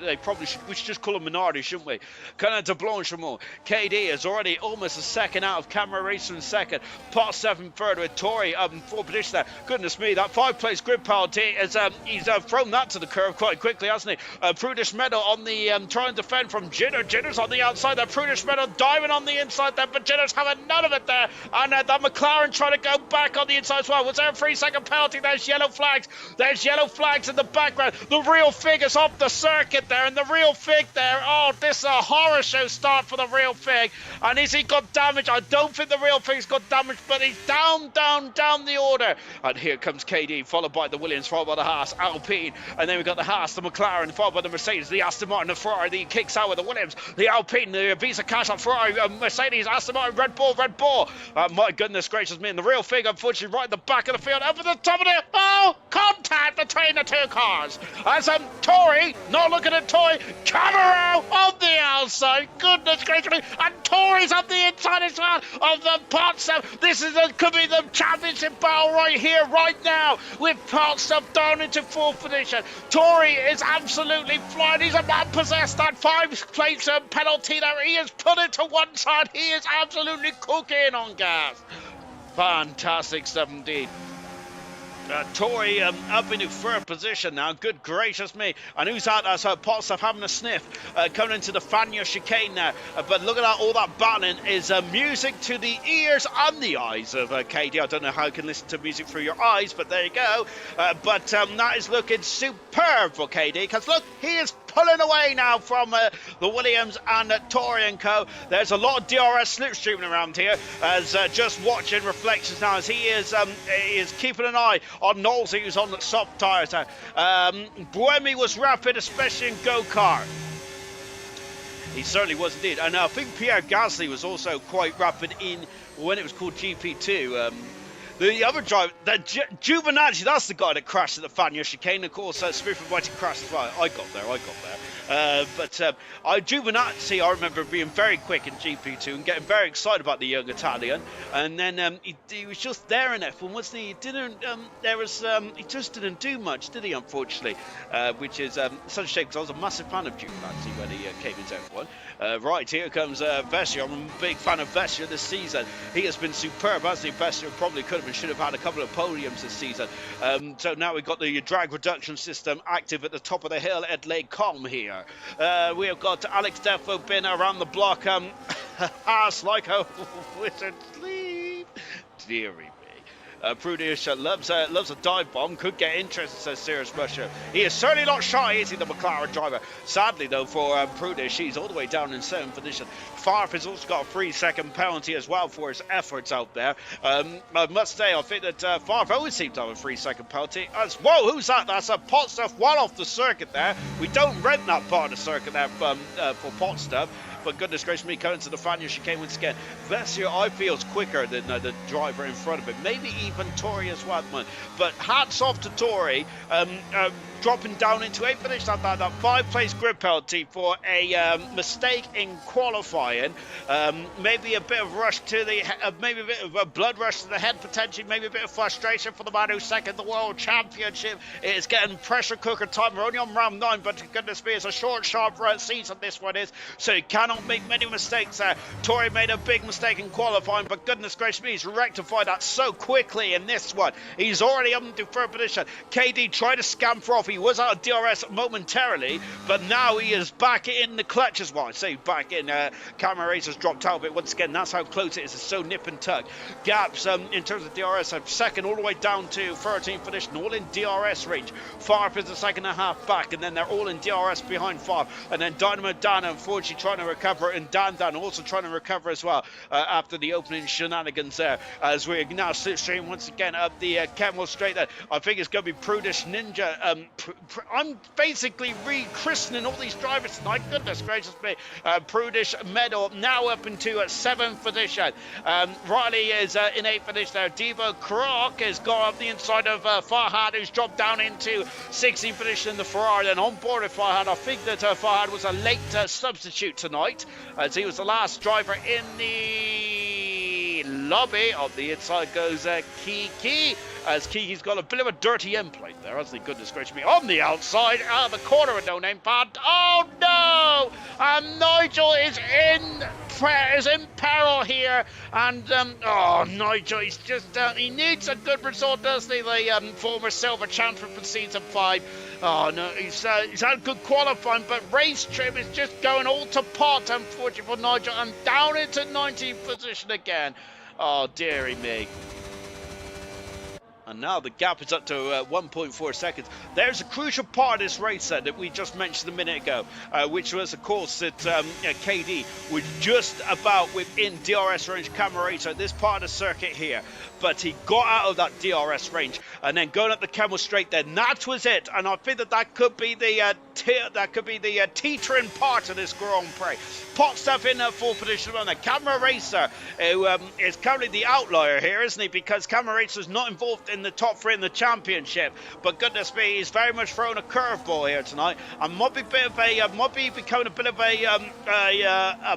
should. We should just call them Minardi, shouldn't we? Canada de Blanchimont. KD is already almost a second out of Camera Racer in second. Pot 7 third with Tori in 4th position there. Goodness me, that 5-place grid penalty is he's thrown that to the curve quite quickly, hasn't he? Prudish Meadow on the trying to defend from Jinner. Jinner's on the outside there. Prudish Meadow diving on the inside there, but Jinner's having none of it there. And that McLaren trying to go back on the inside as well. Was there a 3-second penalty? There's yellow flags. There's yellow flags in the background. The Real Fig is off the circuit there, and the Real Fig there. Oh, this is a horror show start for the Real Fig. And has he got damage? I don't think the Real Fig's got damage, but he's down the order. And here comes KD, followed by the Williams, followed by the Haas, Alpine, and then we've got the Haas, the McLaren, followed by the Mercedes, the Aston Martin, the Ferrari, the kicks out with the Williams, the Alpine, the Visa Cash on Ferrari, Mercedes, Aston Martin, Red Bull. My goodness gracious me, and the Real Fig, unfortunately, right in the back of the field, over the top of it. Oh, contact between the two cars. As Tori, not looking at Tori, Camaro on the outside. Goodness gracious me, and Tori's on the inside as well of the pot stuff. This could be the championship battle right here, right now, with pot stuff down into 4th position. Tori is absolutely flying. He's a man possessed. That 5-place penalty there. He has put it to one side. He is absolutely cooking on gas. Fantastic 17. Tori up into 3rd position now. Good gracious me. And who's that? That's Potstuff having a sniff. Coming into the Fania chicane now. But look at that. All that battling is music to the ears and the eyes of KD. I don't know how you can listen to music through your eyes, but there you go. But that is looking superb for KD. Because look, he is pulling away now from the Williams and Tori and Co. There's a lot of DRS slipstreaming around here, as just watching reflections now, as he is keeping an eye on Knowlesy, who's on the soft tyres now. Buemi was rapid, especially in go-kart. He certainly was indeed. And I think Pierre Gasly was also quite rapid in when it was called GP2. The other driver, Giovinazzi, that's the guy that crashed at the Fania chicane. Of course, Smith and Whiting crashed as well. I got there. Giovinazzi, I remember being very quick in GP2 and getting very excited about the young Italian. And then he was just there in F1, wasn't he? He didn't. He just didn't do much, did he? Unfortunately, which is such a shame because I was a massive fan of Giovinazzi when he came into F1. Right, here comes Vessia. I'm a big fan of Vessia this season. He has been superb, hasn't he? Vessia probably could have and should have had a couple of podiums this season. So now we've got the drag reduction system active at the top of the hill at Lake Com here. We have got Alex Defo been around the block, ass like a wizard sleep. Deary me. Prudish loves a dive bomb, could get interested, says Serious Russia. He is certainly not shy, is he, the McLaren driver? Sadly, though, for Prudish, he's all the way down in 7th position. Farf has also got a 3-second penalty as well for his efforts out there. I must say, I think that Farf always seems to have a 3-second penalty. Whoa, who's that? That's a pot stuff well off the circuit there. We don't rent that part of the circuit there for pot stuff. But goodness gracious me, coming to the Fania chicane once again. Vessia, I feel, is quicker than the driver in front of him. Maybe even Tori as well, man. But hats off to Tori, dropping down into 8th finish, that 5-place grid penalty for a mistake in qualifying. Maybe a bit of rush to the maybe a bit of a blood rush to the head potentially. Maybe a bit of frustration for the man who's second the world championship. It is getting pressure cooker time. We're only on round 9, but goodness me, it's a short, sharp season. This one is, so you cannot make many mistakes there. Tori made a big mistake in qualifying, but goodness gracious me, he's rectified that so quickly in this one. He's already up into 3rd position. KD tried to scamper off. He was out of DRS momentarily, but now he is back in the clutch as well. I say back in. Camera Racer's dropped out, but once again, that's how close it is. It's so nip and tuck. Gaps in terms of DRS, second all the way down to 13th position, all in DRS range. Farf is the second and a half back, and then they're all in DRS behind Farf. And then Dynamo Dan, unfortunately, trying to recover, and Dan also trying to recover as well after the opening shenanigans there. As we're now slipstream once again up the Kenmore Straight there. I think it's going to be Prudish Ninja. I'm basically rechristening all these drivers tonight. Goodness gracious me. Prudish Medal now up into 7th position. Riley is in 8th position there. Devo Kroc has gone up the inside of Farhad, who's dropped down into 16th position in the Ferrari. Then on board with Farhad. I think that Farhad was a late substitute tonight, as he was the last driver in the lobby. On the inside goes Kiki, as Kiki's got a bit of a dirty end plate there, hasn't he? Goodness gracious me. On the outside, out of the corner, a no-name pad. Oh no! And Nigel is in peril here, and Nigel, he's just he needs a good result, doesn't he? The former silver champion from season 5. Oh no, he's had good qualifying, but race trim is just going all to pot, unfortunately for Nigel, and down into 19th position again. Oh dearie me. And now the gap is up to 1.4 seconds. There's a crucial part of this race that we just mentioned a minute ago, which was, of course, that KD was just about within DRS range Camarator, this part of the circuit here. But he got out of that DRS range, and then going up the Camel Straight there, and that was it. And I think that could be the teetering part of this Grand Prix. Pot stuff in 4th position on the Camera Racer, who is currently the outlier here, isn't he? Because Camera Racer is not involved in the top 3 in the championship. But goodness me, he's very much thrown a curveball here tonight, and might be becoming a bit of a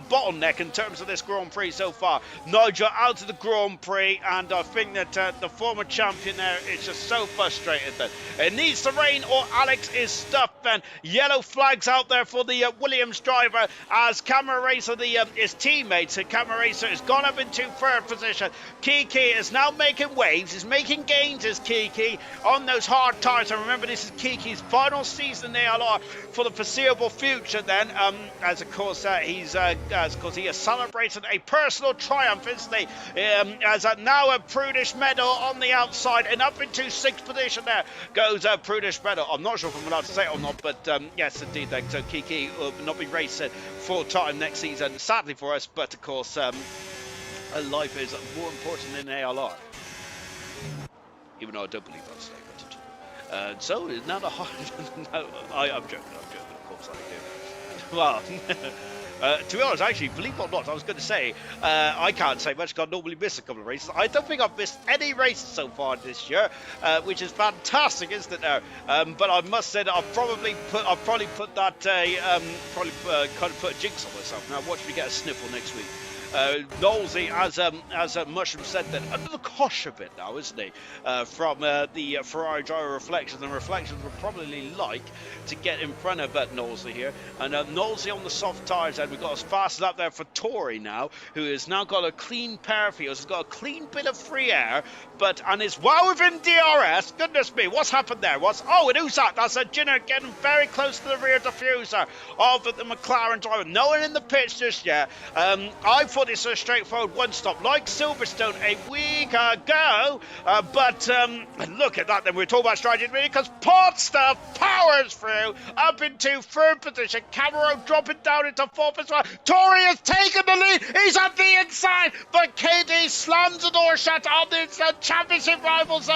bottleneck in terms of this Grand Prix so far. Nigel out of the Grand Prix, and I think that the former champion there is just so frustrated that it needs to rain or Alex is stuffed. And yellow flags out there for the Williams driver as Camera Racer, his teammates. Camera Racer has gone up into 3rd position. Kiki is now making waves. He's making gains as Kiki on those hard tires. And remember, this is Kiki's final season in the ALR for the foreseeable future. Then, as of course he has celebrated a personal triumph, isn't he? As now a Prudish Medal on the outside, and up into 6th position there goes Prudish Medal. I'm not sure if I'm allowed to say it or not, but yes, indeed. Then, so Kiki will not be racing full-time next season, sadly for us, but of course life is more important than ALR, even though I don't believe that's statement. So now the hard no, I'm joking, of course I do. Well To be honest, actually, believe it or not, I was going to say, I can't say much because I normally miss a couple of races. I don't think I've missed any races so far this year, which is fantastic, isn't it now? But I must say that I've probably put that, kind of put a jinx on myself. Now watch me get a sniffle next week. Knowlesy, as Mushroom said, then under the cosh a bit now, isn't he? From the Ferrari driver Reflections, and Reflections would probably like to get in front of Knowlesy here. And Knowlesy on the soft tyres, and we've got as fast as up there for Tory now, who has now got a clean pair of wheels, has got a clean bit of free air, and is well within DRS. Goodness me, what's happened there? And who's that? That's a Jinner getting very close to the rear diffuser of the McLaren driver. No one in the pits just yet. I thought it's a straightforward one stop like Silverstone a week ago, but look at that. Then we're talking about strategy because Podstuff powers through up into third position. Camero dropping down into fourth as well. Tory has taken the lead. He's at the inside, but KD slams the door shut on his championship rivals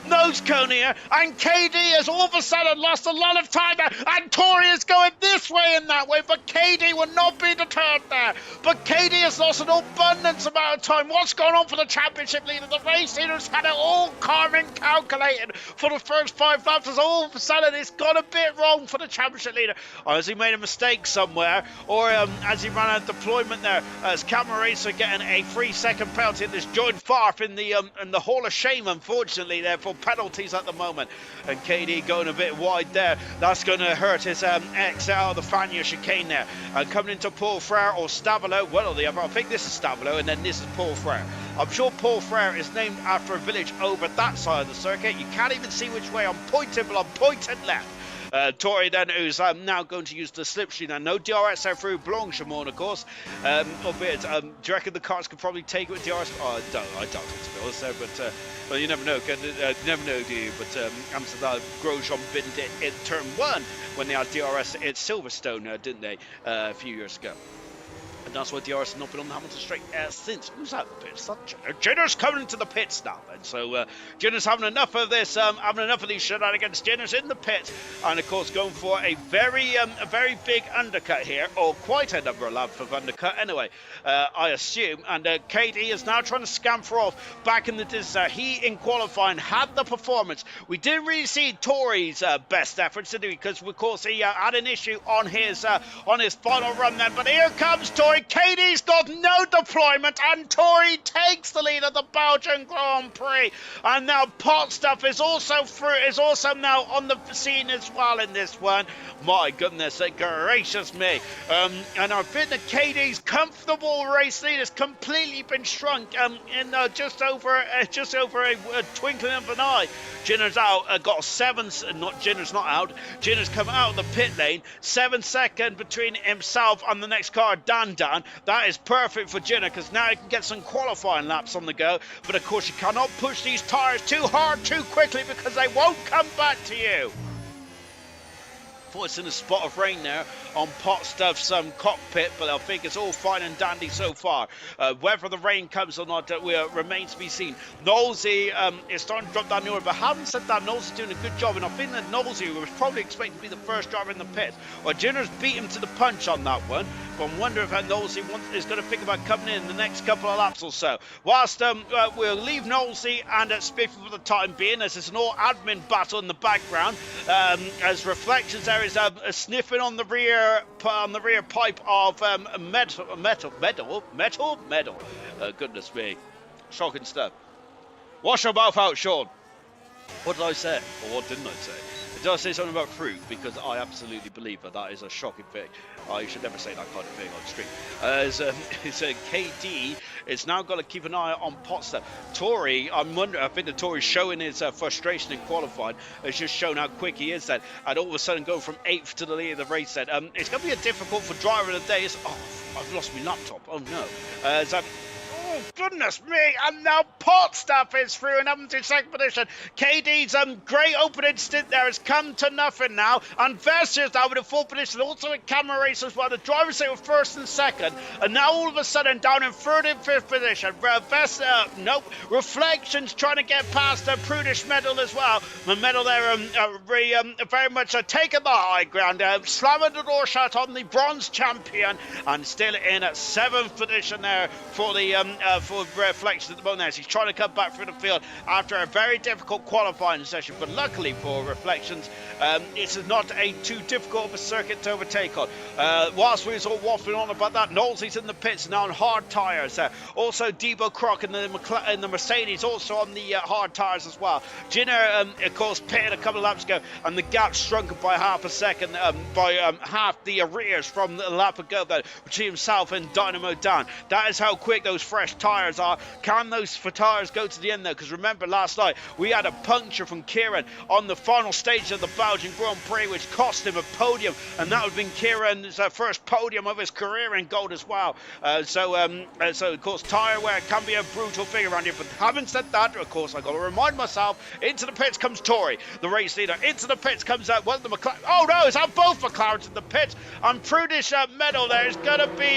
nose cone here, and KD has all of a sudden lost a lot of time there, and Tory is going this way and that way, but KD will not be deterred there. But KD has lost an abundance amount of time. What's going on for the championship leader? The race leaders had it all carving calculated for the first 5 laps, as all of a sudden it's gone a bit wrong for the championship leader. Or has he made a mistake somewhere, or has he run out of deployment there? As Camera Racer getting a 3-second penalty, and there's John Farf in the Hall of Shame, unfortunately, there for penalties at the moment. And KD going a bit wide there. That's going to hurt his exit out of the Fania chicane there. And coming into Paul Frere or Stavilo, one or the other. I think this is Stavilo, and then this is Paul Frere. I'm sure Paul Frere is named after a village over that side of the circuit. You can't even see which way I'm pointing, but I'm pointing left. Tory then, who's now going to use the slipstream, and no DRS there through Blanchimont, of course. Albeit, do you reckon the cars could probably take it with DRS? Oh, I doubt it, to be honest there, but well, you never know, you never know, do you? But Amsterdam Grosjean binned it in turn 1 when they had DRS at Silverstone, didn't they, a few years ago? And that's why DRS has not been on the Hamilton Straight since. Who's that in the pits? Jenner's coming into the pits now, then. So Jenner's having enough of this, having enough of these shenanigans. Jenner's in the pits, and of course going for a very big undercut here, or quite a number of laps of undercut. Anyway, I assume, and KD is now trying to scamper off back in the distance. He in qualifying had the performance. We didn't really see Tory's best efforts, did we? Because of course he had an issue on his final run then. But here comes Tory. KD's got no deployment, and Tory takes the lead of the Belgian Grand Prix. And now Potstuff is also now on the scene as well in this one. My goodness gracious me. And I think that KD's comfortable race lead has completely been shrunk in just over a twinkling of an eye. Jinner's out, Jinner's not out. Jinner's come out of the pit lane, 7 seconds between himself and the next car, Dan. That is perfect for Jinner, because now he can get some qualifying laps on the go. But of course you cannot push these tyres too hard too quickly, because they won't come back to you. Thought it's in a spot of rain there on Potstuff's cockpit, but I think it's all fine and dandy so far. Whether the rain comes or not remains to be seen. Knowlesy is starting to drop down the order, but having said that, Knowlesy's doing a good job, and I think that Knowlesy was probably expecting to be the first driver in the pit. Well, Jinner's beat him to the punch on that one, but I wonder if Knowlesy is going to think about coming in the next couple of laps or so. Whilst we'll leave Knowlesy and Spiffy for the time being, as it's an all admin battle in the background, as Reflections there is sniffing on the rear pipe of metal. Goodness me, shocking stuff. Wash your mouth out, Sean. What did I say, or what didn't I say? Did I say something about fruit? Because I absolutely believe that is a shocking thing. I should never say that kind of thing on stream. It's KD. It's now got to keep an eye on Potster. Tory, I think the Tory's showing his frustration in qualifying. It's just shown how quick he is then. And all of a sudden going from 8th to the lead of the race then. It's going to be a difficult for driver of the day. I've lost my laptop. Oh no. Oh, goodness me. And now Potstaff is through and up into second position. KD's great opening stint there has come to nothing now. And Versier's now in a full position, also in camera race as well. The drivers say were first and second. And now all of a sudden down in third and fifth position. Nope. Reflections trying to get past the Prudish medal as well. The medal there very much taking the high ground. Slamming the door shut on the bronze champion. And still in at seventh position there for the for Reflections at the moment. He's trying to come back through the field after a very difficult qualifying session. But luckily for Reflections, it's not a too difficult of a circuit to overtake on. Whilst we was all waffling on about that, Knowlesy's in the pits now on hard tyres. Also Debo Croc in the Mercedes also on the hard tyres as well. Jinner, of course, pitted a couple of laps ago, and the gap shrunk by half a second, by half the arrears from the lap ago there between himself and Dynamo Dan. That is how quick those fresh tyres are. Can those tyres go to the end though? Because remember last night we had a puncture from Kieran on the final stage of the Belgian Grand Prix, which cost him a podium, and that would have been Kieran's first podium of his career in gold as well. So of course tyre wear can be a brutal thing around here. But having said that, of course I've got to remind myself, into the pits comes Tory, the race leader. Into the pits comes one of the McLaren. Oh no, it's out both McLarens in the pits. And Prudish medal there is going to be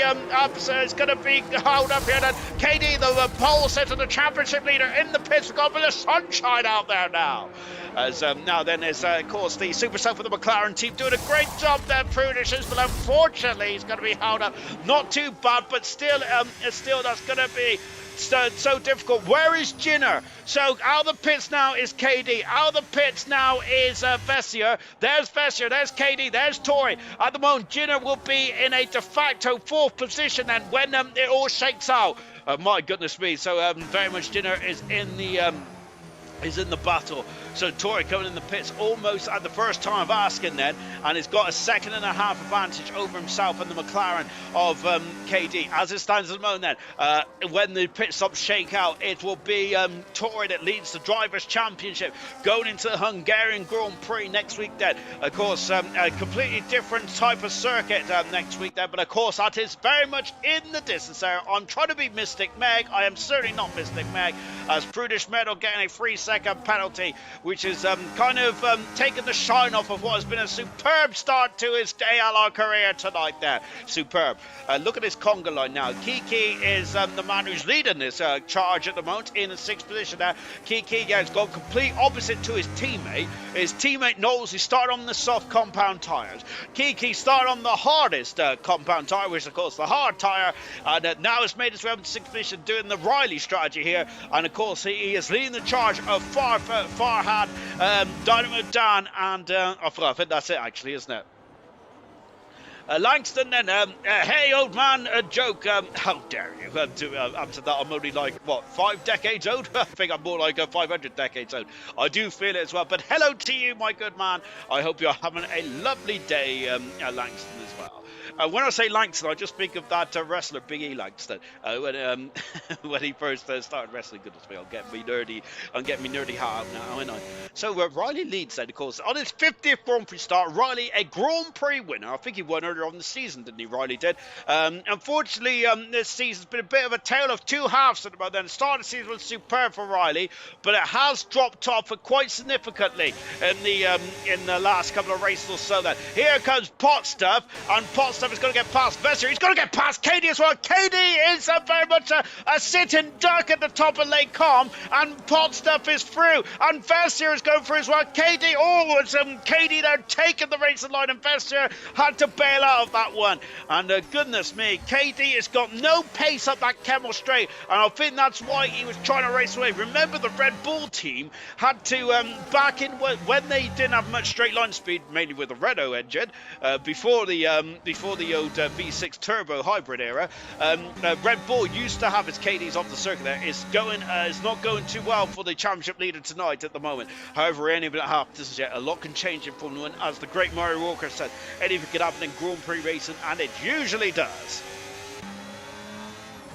held up here. And KD, the pole sitter, the championship leader, in the pits. We've got a bit of sunshine out there now. As now then is of course the Super Self of the McLaren team doing a great job there, Prudish is, but unfortunately he's going to be held up. Not too bad, but still that's going to be so difficult. Where is Jinner? So out of the pits now is KD. Out of the pits now is Vessier. There's Vessier. There's KD. There's Tory. At the moment, Jinner will be in a de facto fourth position, and when it all shakes out, my goodness me. So very much Jinner is in the battle. So Tory coming in the pits almost at the first time of asking then, and he's got a second and a half advantage over himself and the McLaren of KD. As it stands at the moment then, when the pit stops shake out, it will be Tory that leads the Drivers' Championship going into the Hungarian Grand Prix next week then. Of course, a completely different type of circuit next week then, but of course that is very much in the distance there. I'm trying to be Mystic Meg. I am certainly not Mystic Meg, as Prudish Medal getting a 3-second penalty, which is kind of taken the shine off of what has been a superb start to his ALR career tonight there. Superb. Look at his conga line now. Kiki is the man who's leading this charge at the moment in the sixth position there. Kiki has gone complete opposite to his teammate. His teammate Knowles, he started on the soft compound tyres. Kiki started on the hardest compound tyre, which is of course the hard tyre, and now has made his way up to sixth position doing the Riley strategy here. And of course he is leading the charge of Farhad, Dynamo Dan, and I think that's it actually, isn't it? Langston then, hey old man, a joke. How dare you? After that, I'm only like, what, 5 decades old? I think I'm more like 500 decades old. I do feel it as well. But hello to you, my good man. I hope you're having a lovely day, Langston, as well. When I say Langston, I just think of that wrestler Big E Langston when he first started wrestling. Goodness me, I'm getting me nerdy heart out now, aren't I? So Riley leads then, of course, on his 50th Grand Prix start. Riley, a Grand Prix winner. I think he won earlier on the season, didn't he? Riley did. Unfortunately, this season's been a bit of a tale of two halves at the moment. The start of the season was superb for Riley, but it has dropped off quite significantly in the last couple of races or so. Then here comes Potstuff, and Potstuff is going to get past Vessier. He's going to get past KD as well. KD is very much a sitting duck at the top of Lake Com, and Potstuff is through, and Vessier is going through as well. KD, it's KD there taking the racing line, and Vessier had to bail out of that one. And goodness me, KD has got no pace up that Kemmel straight, and I think that's why he was trying to race away. Remember, the Red Bull team had to back in when they didn't have much straight line speed, mainly with the Renault engine, before the old V6 turbo hybrid era. Red Bull used to have its KDs off the circuit there. It's not going too well for the championship leader tonight at the moment. However, any of it happens yet. A lot can change in Formula 1, as the great Murray Walker said. Anything can happen in Grand Prix racing, and it usually does.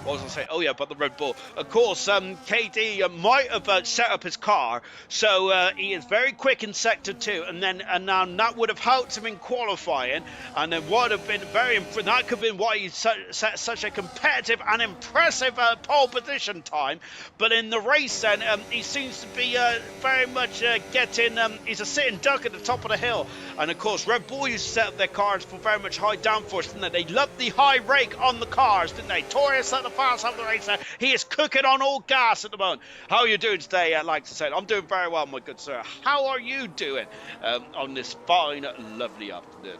what was I saying? Oh yeah, but the Red Bull. Of course, KD might have set up his car, so he is very quick in sector 2, and now that would have helped him in qualifying, and then would have been that could have been why he set such a competitive and impressive pole position time. But in the race, then he seems to be very much getting. He's a sitting duck at the top of the hill, and of course, Red Bull used to set up their cars for very much high downforce, didn't they? They loved the high rake on the cars, didn't they? Torius at the fast half of the race there. He is cooking on all gas at the moment. How are you doing today? I'd like to say I'm doing very well, my good sir. How are you doing on this fine, lovely afternoon?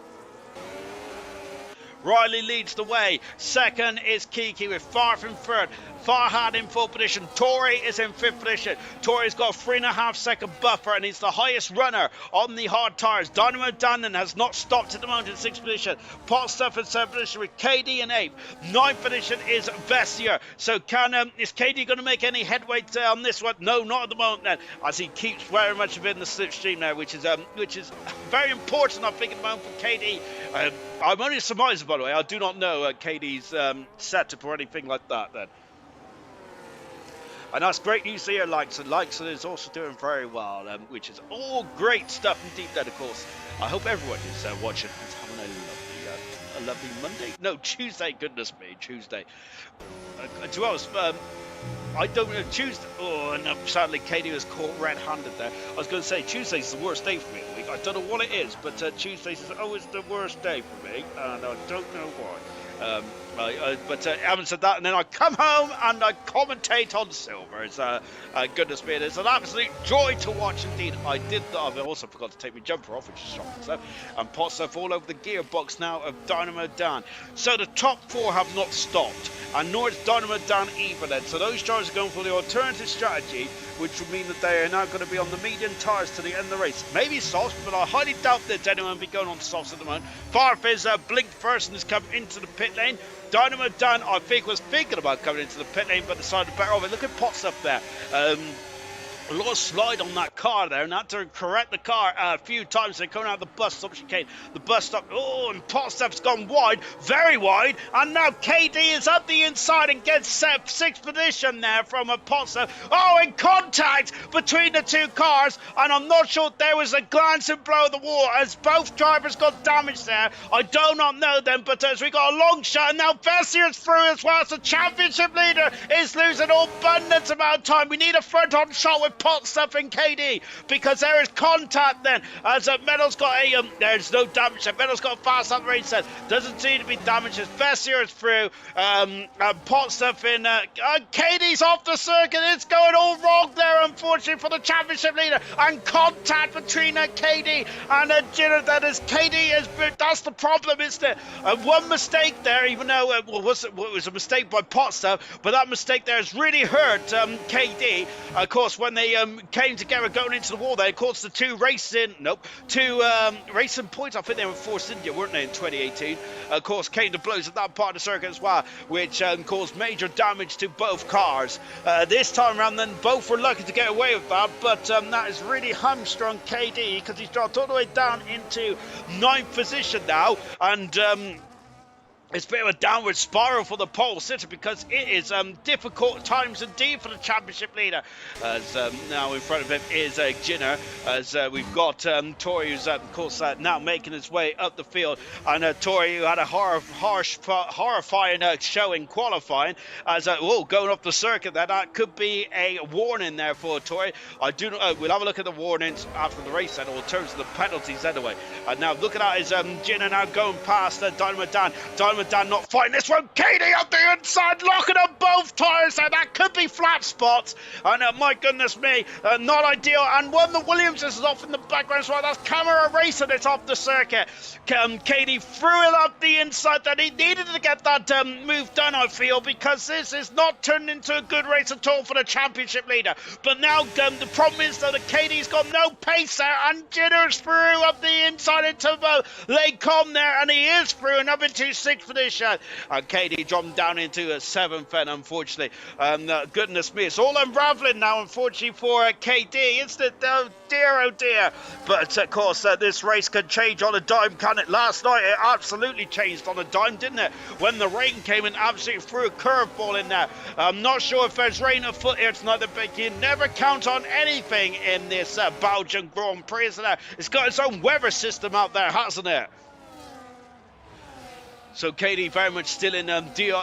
Riley leads the way. Second is Kiki with Farf in third. Farhad in fourth position. Tori is in fifth position. Tori's got a 3.5 second buffer, and he's the highest runner on the hard tyres. Dynamo Dannon has not stopped at the moment in sixth position. Potstuff in seventh position with KD in eighth. Ninth position is Vessier. So is KD going to make any headway on this one? No, not at the moment then, as he keeps very much within the slipstream there, which is very important, I think, at the moment for KD. I'm only surmising, by the way. I do not know KD's setup or anything like that then. And that's great news here, Likes. And Likes is also doing very well, which is all great stuff indeed then, of course. I hope everyone is watching is having a lovely Monday. No, Tuesday, goodness me, Tuesday. To be honest, I don't know, Tuesday. Oh, no, sadly, Katie was caught red-handed there. I was going to say, Tuesday's the worst day for me. I don't know what it is, but Tuesdays is always the worst day for me, and I don't know why. But having said that, and then I come home and I commentate on silver. It's goodness me, it is an absolute joy to watch indeed. I also forgot to take my jumper off, which is shocking stuff, and pot stuff all over the gearbox now of Dynamo Dan. So the top 4 have not stopped, and nor is Dynamo Dan either then. So those drivers are going for the alternative strategy, which would mean that they are now going to be on the medium tyres to the end of the race. Maybe softs, but I highly doubt that anyone will be going on softs at the moment. Farf is blinked first and has come into the pit lane. Dynamo Dan, I think, was thinking about coming into the pit lane, but decided better off it. Look at Potts up there. A lot of slide on that car there, and had to correct the car a few times. They're coming out of the bus stop chicane. The bus stop, and Potstep's gone wide, very wide, and now KD is up the inside and gets sixth position there from a Potstep. Oh, in contact between the two cars, and I'm not sure there was a glancing blow of the wall as both drivers got damaged there. I do not know them, but as we got a long shot, and now Vessier's through as well, as the championship leader is losing all abundance amount of time. We need a front-on shot with Potstuff and KD, because there is contact then, as Metal's got there's no damage there. Metal's got a fast up race then, doesn't seem to be damaged as Vessier is through, Potstuff in, KD's off the circuit. It's going all wrong there, unfortunately, for the championship leader, and contact between KD and Jinner. That is, KD is, that's the problem, isn't it? One mistake there, even though it was a mistake by Potstuff, but that mistake there has really hurt KD. Of course, when they came together going into the wall there, of course, the two racing points, I think they were Force India, weren't they, in 2018? Of course, came to blows at that part of the circuit as well, which caused major damage to both cars. This time around, then, both were lucky to get away with that, but that has really hamstrung KD, because he's dropped all the way down into 9th position now, and it's a bit of a downward spiral for the pole sitter, because it is difficult times indeed for the championship leader. As now in front of him is Jinner, as we've got Tori, who's of course now making his way up the field, and Tori, who had a horrifying show in qualifying, as going up the circuit there. That could be a warning there for Tori. I do not. We'll have a look at the warnings after the race then, or in terms of the penalties anyway. And now look at that, is Jinner now going past Dynamo Dan. Dynamo Dan not fighting this one. KD up the inside, locking up both tyres there. That could be flat spots. And my goodness me, not ideal. And one of the Williamses is off in the background as well. That's Camera Racing. It's off the circuit. KD threw it up the inside that he needed to get that move done, I feel, because this is not turned into a good race at all for the championship leader. But now the problem is that KD's got no pace there, and Jinner's through up the inside into Lake Com there, and he is through and up into 6th position. And KD dropping down into a 7th, and unfortunately, goodness me, it's all unraveling now, unfortunately, for KD, isn't it? Oh dear. But of course, this race can change on a dime, can it? Last night, it absolutely changed on a dime, didn't it? When the rain came and absolutely threw a curveball in there. I'm not sure if there's rain afoot here tonight, but you never count on anything in this Belgian Grand Prix, isn't it? It's got its own weather system out there, hasn't it? So KD very much still in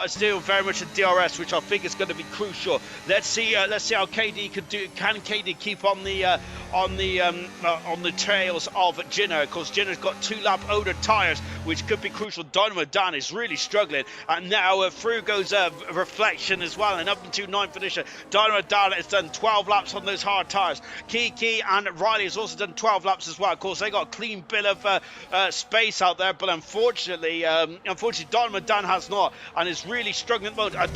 still very much in DRS, which I think is going to be crucial. Let's see how KD can do. Can KD keep on the trails of Jenner? Of course, Jenner's got 2-lap older tyres, which could be crucial. Dynamo Dan is really struggling, and now through goes Reflection as well, and up into 9th position. Dynamo Dan has done 12 laps on those hard tyres. Kiki and Riley has also done 12 laps as well. Of course, they got a clean bill of space out there, but unfortunately, Dynamo Dan has not, and is really struggling at the moment.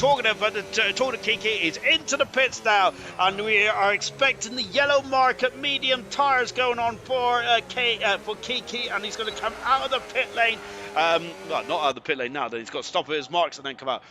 Talking to Kiki, is into the pits now, and we are expecting the yellow mark at medium tyres going on for Kiki, and he's going to come out of the pit lane. Well, not out of the pit lane now, then he's got to stop at his marks and then come out.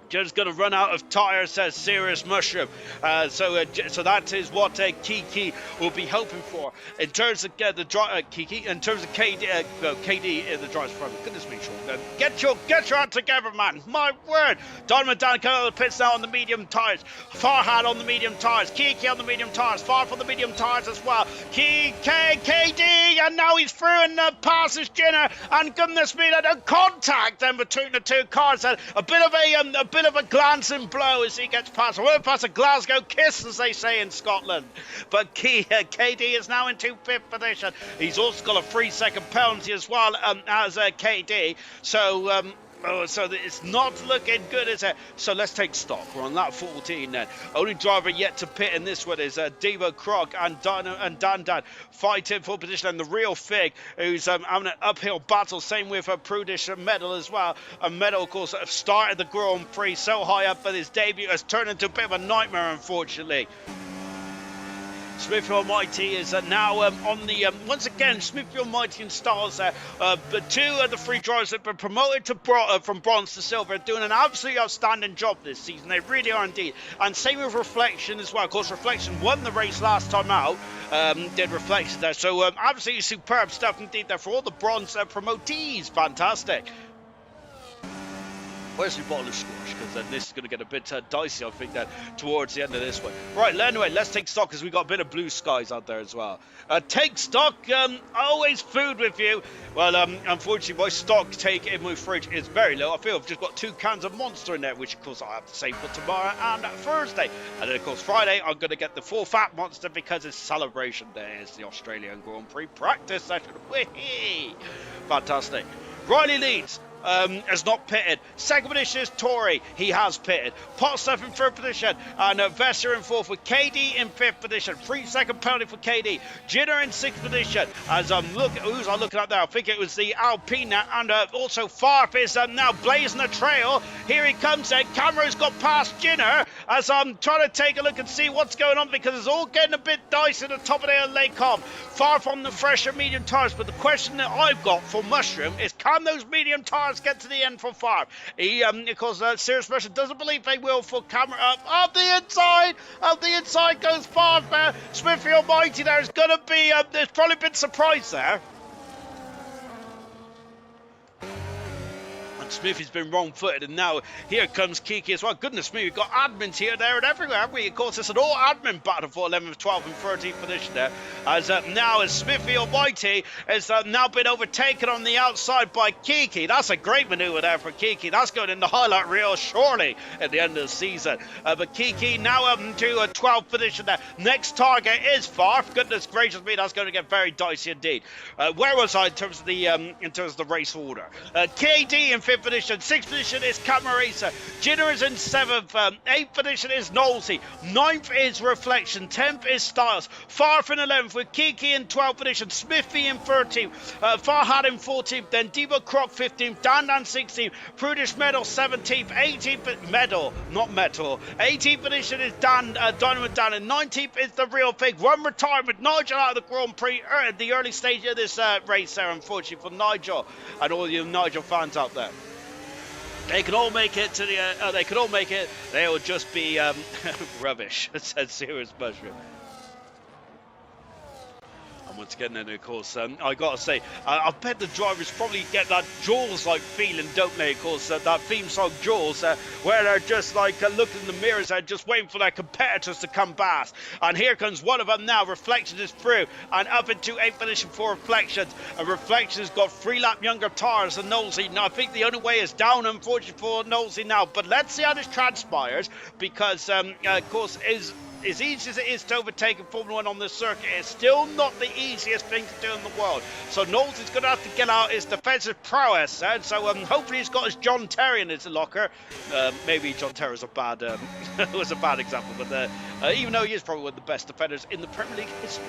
Just going to run out of tyres, says Serious Mushroom. So that is what Kiki will be hoping for. In terms of Kiki, in terms of KD in the driver's front. Goodness me, Sean. Get your act together, man. My word. Dynamo Dan coming out of the pits now on the medium tyres. Farhad on the medium tyres. Kiki on the medium tyres. Far from the medium tyres as well. KD, and now he's through and passes Jenner. And goodness me, the contact then between the two cars. A bit of a glancing blow as he gets past. Well, past a Glasgow kiss, as they say in Scotland. But KD is now into 5th position. He's also got a 3-second penalty as well as KD. So it's not looking good, is it? So let's take stock. We're on lap 14 then. Only driver yet to pit in this one is Devo Croc and Dan fighting for position, and the real Fig, who's having an uphill battle. Same with Prudish Medal as well. And Medal, of course, started the Grand Prix so high up, but his debut has turned into a bit of a nightmare, unfortunately. Smithy Almighty is now on the once again. Smithy Almighty and Stars but 2 of the 3 drivers that have been promoted to from bronze to silver are doing an absolutely outstanding job this season. They really are indeed. And same with Reflection as well. Of course, Reflection won the race last time out. Did Reflection there, so absolutely superb stuff indeed there for all the bronze promotees. Fantastic. Where's the bottle of squash? Because then this is going to get a bit dicey, I think, then towards the end of this one. Right, anyway, let's take stock, because we've got a bit of blue skies out there as well. Take stock, always food with you. Well, unfortunately, my stock take in my fridge is very low. I feel I've just got 2 cans of Monster in there, which, of course, I have to save for tomorrow and Thursday. And then, of course, Friday, I'm going to get the full fat Monster because it's celebration day. It's the Australian Grand Prix practice session. Whee! Fantastic. Riley leads. Has not pitted. 2nd position is Tory. He has pitted. Potstuff in 3rd position. And Vesser in 4th with KD in 5th position. 3-second penalty for KD. Jinner in 6th position. As who's I looking at there? I think it was the Alpine. And also Farf is now blazing the trail. Here he comes then. Camera's got past Jinner as I'm trying to take a look and see what's going on, because it's all getting a bit dicey at the top of the Lake Cobb. Far from the fresher medium tyres. But the question that I've got for Mushroom is, can those medium tyres get to the end for Farf? He, because Serious Mushroom doesn't believe they will for Camera up the inside. Up the inside goes Farf there. Smithy Almighty there is going to be, there's probably been surprise there. Smithy's been wrong-footed, and now here comes Kiki as well. Goodness me, we've got admins here, there, and everywhere, haven't we? Of course, it's an all-admin battle for 11th, 12th, and 13th position there. As now, as Smithy Almighty has now been overtaken on the outside by Kiki. That's a great manoeuvre there for Kiki. That's going in the highlight reel, surely, at the end of the season. But Kiki now up to a 12th position there. Next target is Farf. Goodness gracious me, that's going to get very dicey indeed. Where was I in terms of the race order? KD in 5th 5th position. 6th position is Camarasa. Jinner is in 7th. 8th position is Knowlesy. 9th is Reflection. 10th is Styles. Farf in 11th with Kiki in 12th position. Smithy in 13th. Farhad in 14th. Then Devo Croc 15th. Dan 16th. Prudish Medal 17th. 18th Medal, not Metal. 18th position is Dynamite Dan. And 19th is the real thing. One retirement. Nigel out of the Grand Prix at the early stage of this race there, unfortunately, for Nigel and all you Nigel fans out there. They can all make it to the. They can all make it. They will just be rubbish. Said Serious Mushroom. Once again, then of course, I gotta say, I bet the drivers probably get that Jaws-like feeling, don't they? Of course, that theme song Jaws, where they're just like looking in the mirrors and just waiting for their competitors to come past. And here comes one of them now. Reflection is through and up into 8th position for Reflections. And Reflections got 3 lap younger tires than Knowlesy. Now I think the only way is down, unfortunately, for Knowlesy now. But let's see how this transpires, because of course as easy as it is to overtake a Formula 1 on this circuit, it's still not the easiest thing to do in the world. So Knowles is going to have to get out his defensive prowess, and so hopefully he's got his John Terry in his locker. Maybe John Terry was a bad was a bad example, but even though he is probably one of the best defenders in the Premier League history.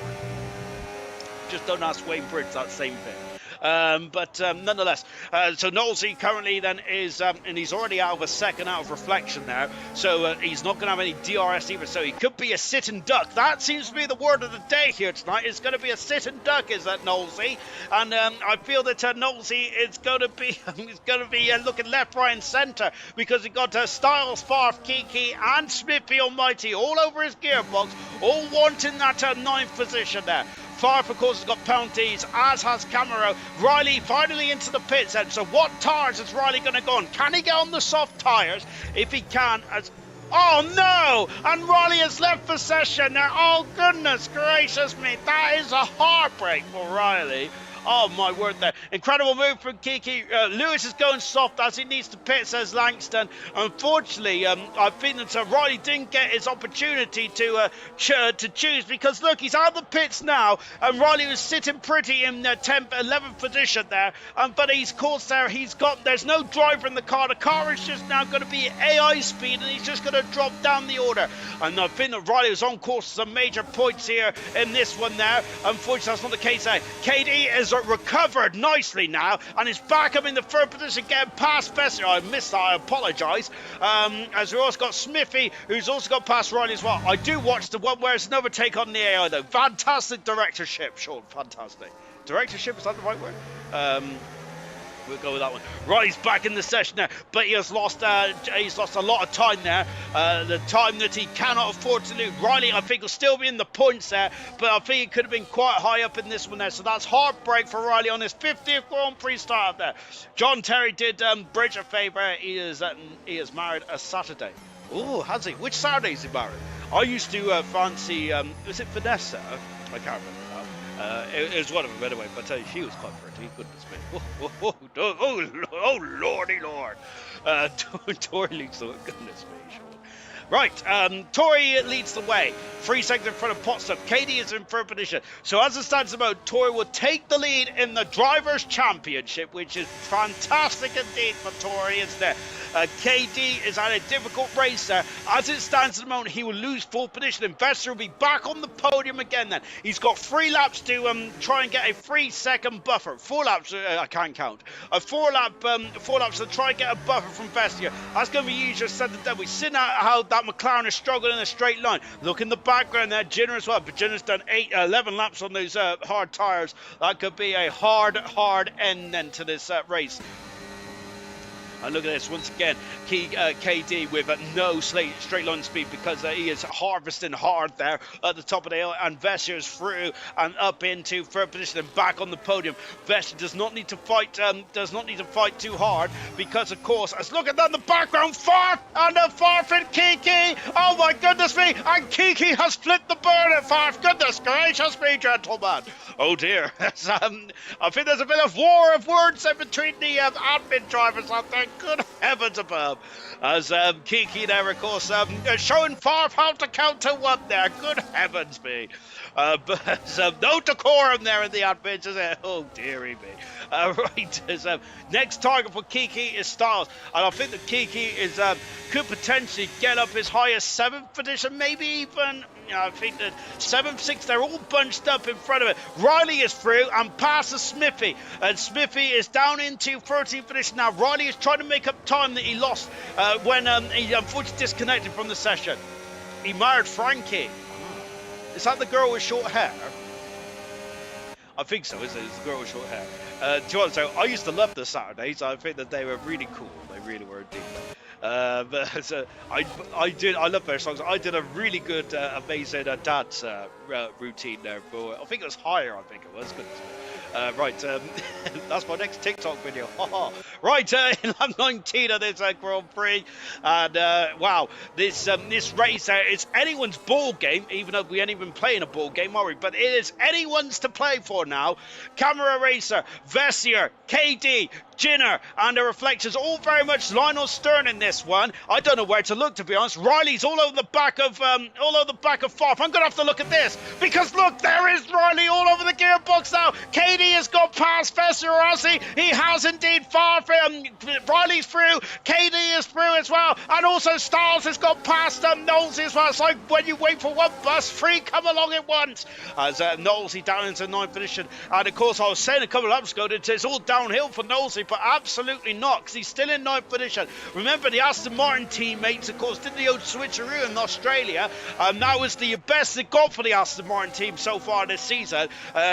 Just don't ask Wayne Bridge that same thing. But nonetheless, so Knowlesy currently then is, and he's already out of a second out of Reflection now, so he's not going to have any DRS either, so he could be a sit and duck. That seems to be the word of the day here tonight. It's going to be a sit and duck, is that Knowlesy? And I feel that Knowlesy is going to be looking left, right and centre, because he got Styles, Farf, Kiki and Smithy Almighty all over his gearbox, all wanting that 9th position there. Farf, of course, has got penalties, as has Camaro. Riley finally into the pits then. So what tyres is Riley going to go on? Can he get on the soft tyres? If he can, oh no! And Riley has left possession there. Oh goodness gracious me. That is a heartbreak for Riley. Oh my word there. Incredible move from Kiki. Lewis is going soft as he needs to pit, says Langston. Unfortunately, I think that Riley didn't get his opportunity to choose, because look, he's out of the pits now, and Riley was sitting pretty in 10th, 11th position there. But he's course there, there's no driver in the car. The car is just now going to be AI speed, and he's just going to drop down the order. And I think that Riley was on course for some major points here in this one there. Unfortunately, that's not the case there. KD is recovered nicely now and is back up in the 3rd position, getting past Bessie. I missed that, I apologise. As we also got Smithy, who's also got past Riley as well. I do watch the one where it's an overtake on the AI though. Fantastic directorship, Sean, fantastic. Directorship, is that the right word? We'll go with that one. Riley's back in the session now, but he has lost a lot of time there. The time that he cannot afford to lose. Riley, I think, will still be in the points there, but I think he could have been quite high up in this one there. So that's heartbreak for Riley on his 50th Grand Prix start up there. John Terry did Bridge a favour. He is married a Saturday. Oh, has he? Which Saturday is he married? I used to fancy, was it Vanessa? I can't remember. It was one of them anyway, but she was quite pretty, goodness me. Oh lordy lord. Tori leads the way, goodness me, sure. Right, Tori leads the way. 3 seconds in front of Potsdam. Katie is in 3rd position. So as it stands about, Tori will take the lead in the Drivers' Championship, which is fantastic indeed for Tori, isn't it? KD is at a difficult race there. As it stands at the moment, he will lose 4th position. Investor will be back on the podium again then. He's got 3 laps to try and get a 3-second buffer. 4 laps, I can't count. 4 laps to try and get a buffer from Vestia. That's going to be easier said than done. We've seen how that McLaren is struggling in a straight line. Look in the background there, Jenner as well. But Jenner's done 11 laps on those hard tyres. That could be a hard end then to this race. And look at this, once again, KD with no straight line speed, because he is harvesting hard there at the top of the hill, and Vessia is through and up into 3rd position and back on the podium. Vessia does not need to fight too hard, because of course, let's look at that in the background, Farf and a Farf and Kiki. Oh my goodness me, and Kiki has flipped the bird at Farf. Goodness gracious me, gentlemen. Oh dear. I think there's a bit of war of words in between the admin drivers out there. Good heavens above. As Kiki there, of course, showing Farf how to count to 1 there. Good heavens me. But no decorum there in the admins, is it? Oh, dearie me. Right, next target for Kiki is Styles, and I think that Kiki is could potentially get up as high as 7th position, maybe even. I think that 7th, 6th, they're all bunched up in front of it. Riley is through and passes Smithy, and Smithy is down into 13th position now. Riley is trying to make up time that he lost when he unfortunately disconnected from the session. He married Frankie. Is that the girl with short hair? I think so, isn't it? It's the girl with short hair. So I used to love the Saturdays. I think that they were really cool. They really were indeed. So I love their songs. I did a really good, amazing dance routine there. I think it was higher. I think it was. Right, that's my next TikTok video. Right, in lap 19 of this Grand Prix, and wow, this race it's anyone's ball game. Even though we ain't even playing a ball game, are we? But it is anyone's to play for now. Camera Racer, Vessier, KD, Jinner, and the reflections all very much Lionel Stern in this one. I don't know where to look, to be honest. Riley's all over the back of Farf. I'm gonna have to look at this because look, there is Riley all over the gearbox now. KD has got past Vessier, has he? He has indeed. Farf. Riley's through. KD is through as well, and also Styles has got past Knowlesy as well. It's like when you wait for one bus, 3 come along at once. As Knowlesy down into 9th position, and of course I was saying a couple of laps ago that it's all downhill for Knowlesy. But absolutely not, because he's still in 9th position. Remember, the Aston Martin teammates, of course, did the old switcheroo in Australia. That was the best they got for the Aston Martin team so far this season.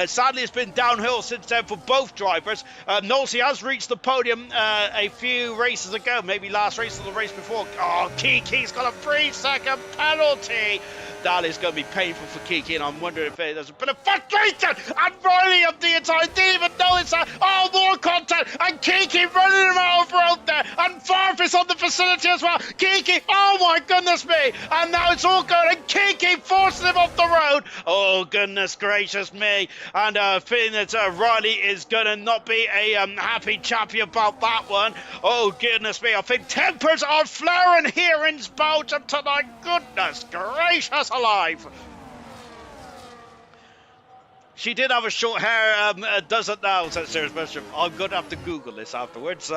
Sadly, it's been downhill since then for both drivers. Knowlesy has reached the podium a few races ago, maybe last race or the race before. Oh, Kiki's got a 3-second penalty. That is going to be painful for Kiki, and I'm wondering if there's a bit of frustration. And Riley up the inside, didn't even notice that. Oh, more contact, and Kiki running him out there, and Farf is on the facility as well. Kiki, oh my goodness me, and now it's all going, and Kiki forcing him off the road. Oh, goodness gracious me, and feeling that Riley is going to not be a happy chappy about that one. Oh, goodness me, I think tempers are flaring here in Belgium tonight. Goodness gracious alive. She did have a short hair, does it now? Says Serious Question. I'm going to have to Google this afterwards.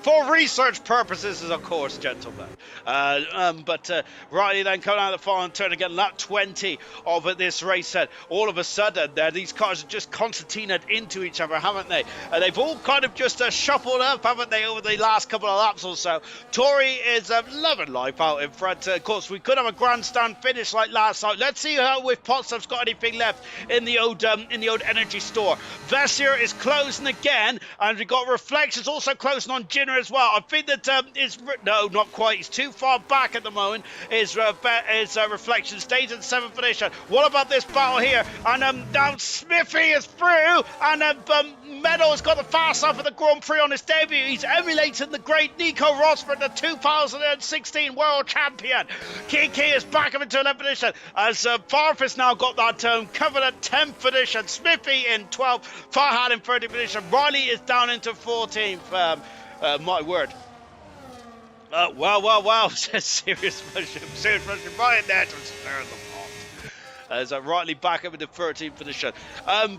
For research purposes, of course, gentlemen. But Riley then coming out of the final turn again, lap 20 of this race set. All of a sudden, these cars have just concertinaed into each other, haven't they? They've all kind of just shuffled up, haven't they, over the last couple of laps or so. Tori is loving life out in front. Of course, we could have a grandstand finish like last night. Let's see how if Potsdam's got anything left in the old energy store. Vessier is closing again, and we've got Reflections also closing on Jinner as well. I think that no, not quite. He's too far back at the moment. His Reflection stays in 7th position. What about this battle here? And now Smithy is through, and Meadow has got the fast lap for the Grand Prix on his debut. He's emulating the great Nico Rosberg, the 2016 world champion. Kiki is back up into 11th position, as Farf has now got that covered at 10th position. Smithy in 12th, Farhad in 30th position. Riley is down into 14th. My word. Wow. Serious motion right there to stir them hot. As Riley back up into 13th position.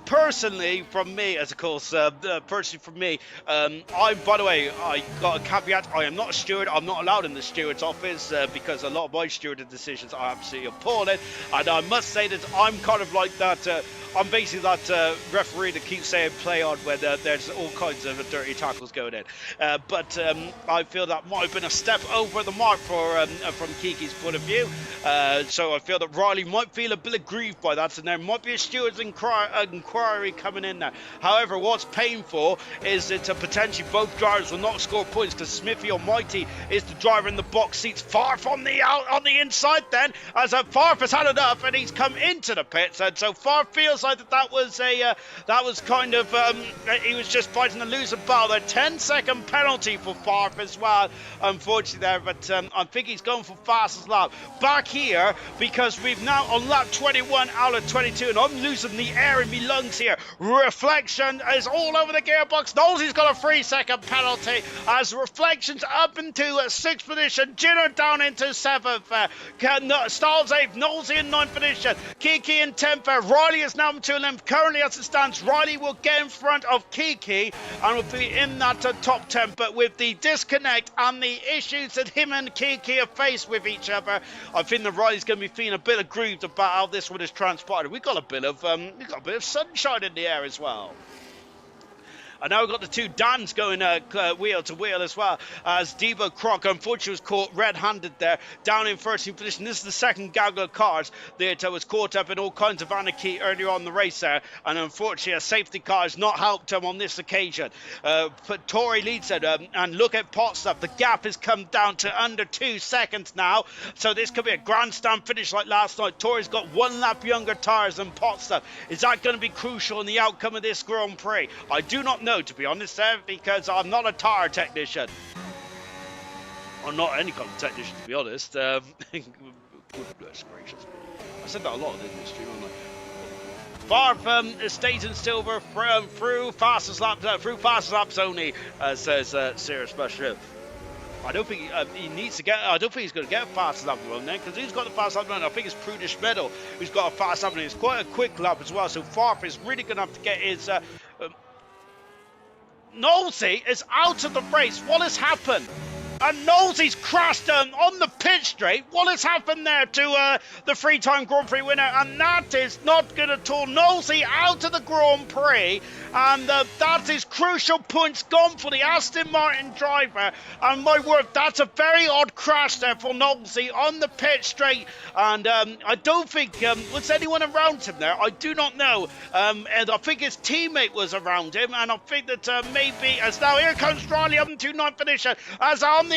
Personally, from me, as of course, personally from me, by the way, I got a caveat. I am not a steward. I'm not allowed in the steward's office because a lot of my stewarding decisions are absolutely appalling. And I must say that I'm kind of like that. I'm basically that referee that keeps saying play on when there's all kinds of dirty tackles going in. But I feel that might have been a step over the mark from Kiki's point of view. So I feel that Riley might feel a bit aggrieved by that, and there might be a steward's inquiry coming in there. However, what's painful is that potentially both drivers will not score points because Smithy Almighty is the driver in the box seats far from on the inside then, as Farf has had enough and he's come into the pits, and so Farf feels like that was kind of he was just fighting a losing battle there. 10-second penalty for Farf as well, unfortunately there, but I think he's going for fastest lap back here because we've now on lap 12 21 out of 22, and I'm losing the air in me lungs here. Reflection is all over the gearbox. Knowlesy's got a 3-second penalty as Reflection's up into 6th position. Jinner down into 7th. Styles 8th. Knowlesy in 9th position. Kiki in 10th. Riley is now to 11th. Currently, as it stands, Riley will get in front of Kiki and will be in that top 10. But with the disconnect and the issues that him and Kiki have faced with each other, I think that Riley's going to be feeling a bit aggrieved about how this one has transpired. We've got a bit of sunshine in the air as well. And now we've got the two Dans going wheel to wheel as well, as Debo Croc unfortunately was caught red-handed there, down in 13th position. This is the second gaggle of cars that was caught up in all kinds of anarchy earlier on the race there, and unfortunately a safety car has not helped him on this occasion. But Tory leads it, and look at Potstuff. The gap has come down to under 2 seconds now, so this could be a grandstand finish like last night. Tory's got 1 lap younger tyres than Potstuff. Is that going to be crucial in the outcome of this Grand Prix? I do not know, to be honest there, because I'm not a tyre technician. Or not any kind of technician, to be honest. Goodness gracious. I said that a lot in this stream, haven't I? Far from Estate and Silver through fastest laps only, says Sarah Special. I don't think he needs to get. I don't think he's going to get a fast lap run then, because who's got the fast lap run? I think it's Prudish Meadow who's got a fast lap run. It's quite a quick lap as well. So Farf is really going to have to get his. Knowlesy is out of the race. What has happened? And Knowlesy's crashed on the pit straight. What has happened there to the 3-time Grand Prix winner? And that is not good at all. Knowlesy out of the Grand Prix. And that is crucial points gone for the Aston Martin driver. And my word, that's a very odd crash there for Knowlesy on the pit straight. And I don't think, was anyone around him there? I do not know. And I think his teammate was around him. And I think that maybe, as now here comes Riley up into 9th position. As on the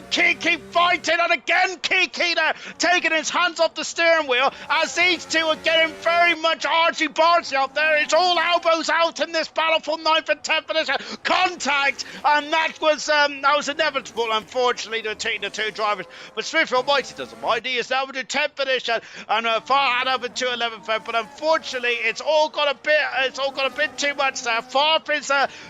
Kiki fighting, and again Kiki there taking his hands off the steering wheel, as these two are getting very much argy-bargy out there. It's all elbows out in this battle for 9th and 10th position. Contact, and that was inevitable, unfortunately, between the two drivers. But Smith Almighty doesn't mind. He is now into 10th position and Farhad up into 11th. But unfortunately, it's all got a bit too much there. Farf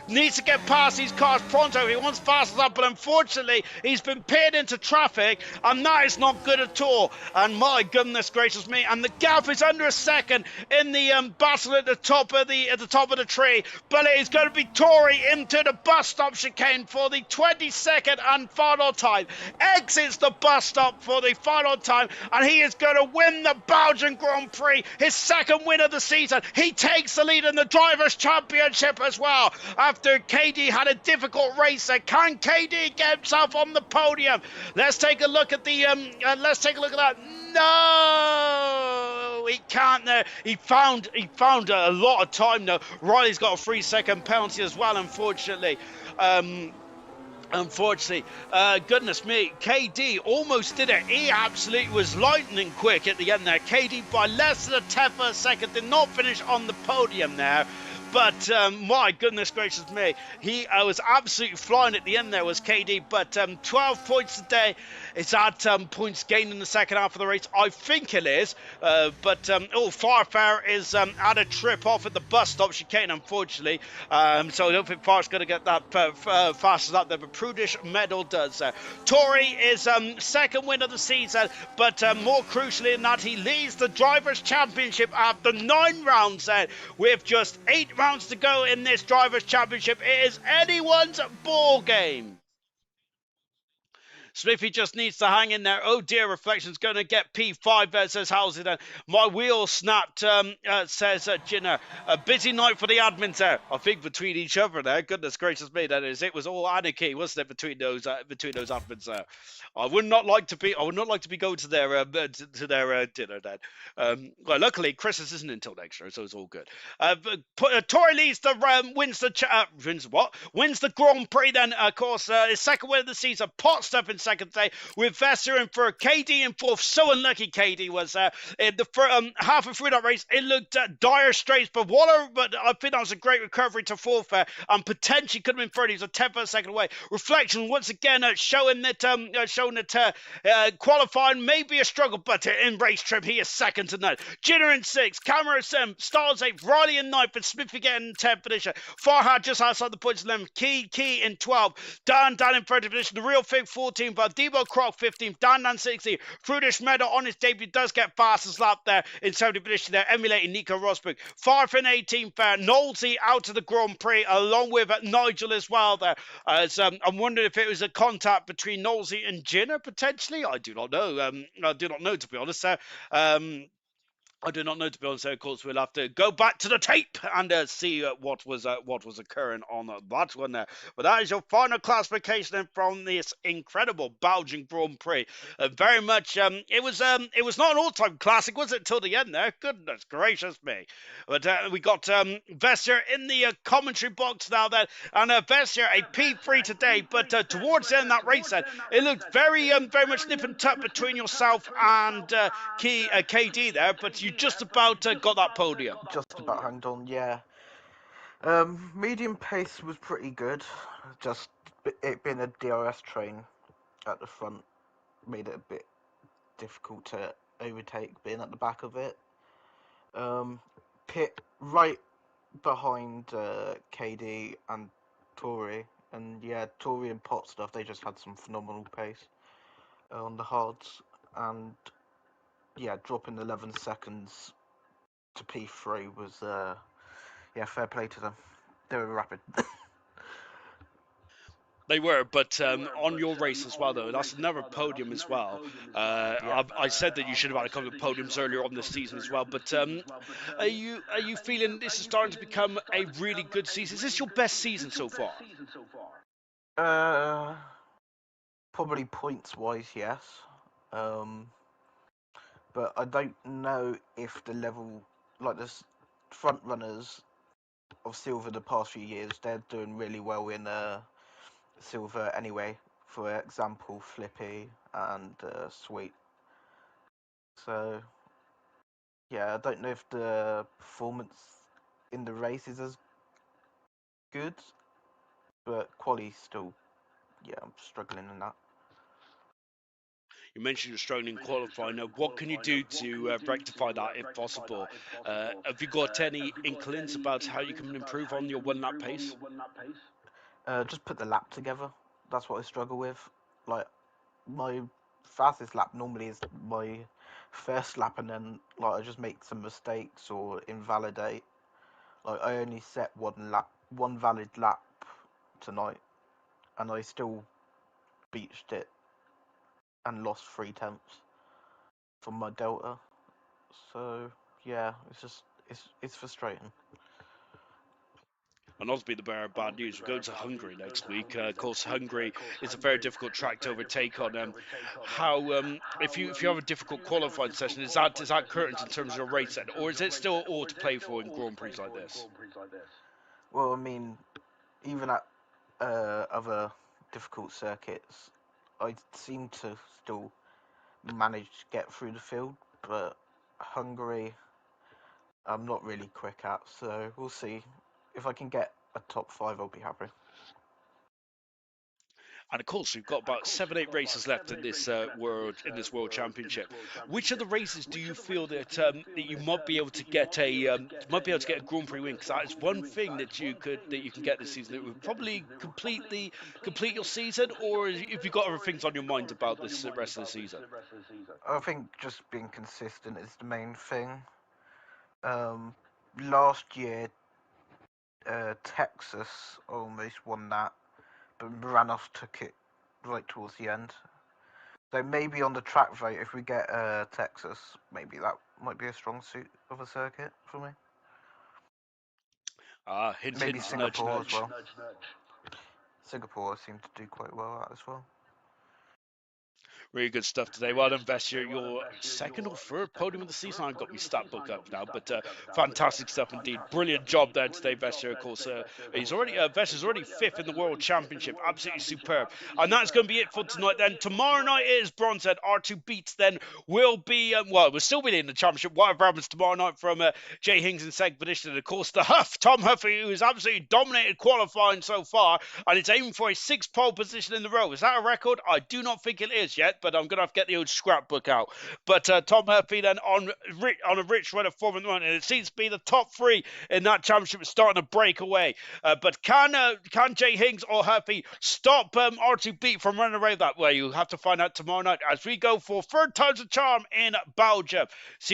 needs to get past these cars pronto. He wants fast up, but unfortunately, he's been paired into traffic, and that is not good at all. And my goodness gracious me! And the gap is under a second in the battle at the top of the tree. But it is going to be Tory into the bus stop chicane for the 22nd and final time. Exits the bus stop for the final time, and he is going to win the Belgian Grand Prix, his second win of the season. He takes the lead in the Drivers' Championship as well. After KD had a difficult race, can KD get himself on the podium? Let's take a look at that. No, he can't there. He found a lot of time though. Riley's got a 3-second penalty as well, unfortunately. Goodness me, KD almost did it. He absolutely was lightning quick at the end there. KD by less than a tenth of a second did not finish on the podium there. But my goodness gracious me, he was absolutely flying at the end there was KD. But 12 points today. It's at points gained in the second half of the race. I think it is. Farfare is at a trip off at the bus stop chicane, unfortunately. So I don't think Far's going to get that fast as up there. But Prudish Medal does. Tory is second win of the season. But more crucially than that, he leads the Drivers' Championship after 9 rounds with just 8 rounds to go in this Drivers' Championship. It is anyone's ball game. Smithy just needs to hang in there. Oh dear, Reflection's going to get P5, says Halsey. My wheel snapped, says Jinner. A busy night for the admins there. I think between each other there. Goodness gracious me, that is. It was all anarchy, wasn't it, between those admins there. I would not like to be going to their dinner then. Well, luckily Christmas isn't until next year, so it's all good. Tory leads wins the Grand Prix then. Of course, his second win of the season. Potstuff in second today, with Vesser in third, KD in fourth. So unlucky KD was in the halfway through that race. It looked dire straits, but Waller, but I think that was a great recovery to fourth there, and potentially could have been third. He's a tenth of a second away. Reflection once again showing that qualifying may be a struggle, but in race trip he is second to none. Jenner in sixth, Cameron 7th, Styles 8th, Riley in 9th, and Smith again in 10th position. Farhad just outside the points 11th, Key in 12th, Dan in 13th position, the real thing 14th, Debo Croc 15th, Dan 16th. Frudish Meadow on his debut does get fastest lap there in 70th position there, emulating Nico Rosberg. Farfin 18th there, Nolsey out of the Grand Prix along with Nigel as well there. I'm wondering if it was a contact between Nolsey and Jenner potentially. I do not know. I do not know, to be honest. I do not know, to be honest. Of course, we'll have to go back to the tape and see what was occurring on that one there. But that is your final classification from this incredible Belgian Grand Prix. Very much, it was not an all-time classic, was it? Till the end there. Goodness gracious me! But we got Vester in the commentary box now then, and Vester a P3 today. But towards the end of that race, then it looked very much nip and tuck between yourself and KD there, but you just about got that podium. Just about hanged on, yeah. Medium pace was pretty good. Just it being a DRS train at the front made it a bit difficult to overtake being at the back of it. Pit right behind KD and Tory, and yeah, Tory and Pot stuff, they just had some phenomenal pace on the hards, and yeah, dropping 11 seconds to P3 was fair play to them. They were rapid. They were, but on your race as well, though, that's another podium as well. I said that you should have had a couple of podiums earlier on this season as well, but are you feeling this is starting to become a really good season? Is this your best season so far? Probably points wise, yes. But I don't know if the level, like the front runners of Silver the past few years, they're doing really well in Silver anyway. For example, Flippy and Sweet. So yeah, I don't know if the performance in the race is as good, but quali still, yeah, I'm struggling in that. You mentioned you're struggling in qualifying. Now, what can you do to rectify that if possible? Have you got any inklings about how you can improve on your one lap pace? Just put the lap together. That's what I struggle with. Like my fastest lap normally is my first lap, and then like I just make some mistakes or invalidate. Like I only set one valid lap tonight, and I still beached it and lost 3/10 from my delta. So yeah, it's frustrating. And not to be the bearer of bad news, we're going to Hungary next week. Of course, Hungary is a very difficult track to overtake on. If you have a difficult qualifying session, is that curtains in terms of your race then, or is it still all to play for in Grand Prix like this? Well, I mean, even at other difficult circuits, I seem to still manage to get through the field, but Hungary, I'm not really quick at, so we'll see. If I can get a top 5, I'll be happy. And of course, we've got about 7, 8 races left in this world championship. Which of the races do you feel that you might be able to get a Grand Prix win? Because that is one thing that you can get this season that would probably complete your season. Or if you got other things on your mind about this rest of the season? I think just being consistent is the main thing. Last year, Texas almost won that, but Moranov took it right towards the end. So maybe on the track vote, if we get Texas, maybe that might be a strong suit of a circuit for me. Hint, Maybe hint, nudge, Singapore nudge. as well. Singapore seemed to do quite well at as well. Really good stuff today. Well done, Vestia. Your second or third podium of the season. I've got my stat book up now, but fantastic stuff indeed. Brilliant job there today, Vestia. Of course, Vestia's already fifth in the World Championship. Absolutely superb. And that's going to be it for tonight. Then tomorrow night is Bronzehead. R2 Beats then will be we'll still be in the championship. Whatever happens tomorrow night from Jay Hings and Seg Petition, and of course the Huff, Tom Huffy, who has absolutely dominated qualifying so far, and it's aiming for a 6th pole position in the row. Is that a record? I do not think it is yet, but I'm going to have to get the old scrapbook out. But Tom Huffy then on a rich run of form at the moment, and it seems to be the top 3 in that championship is starting to break away. But can Jay Hings or Huffy stop R2 Beat from running away that way? You'll have to find out tomorrow night as we go for third time's a charm in Belgium. See you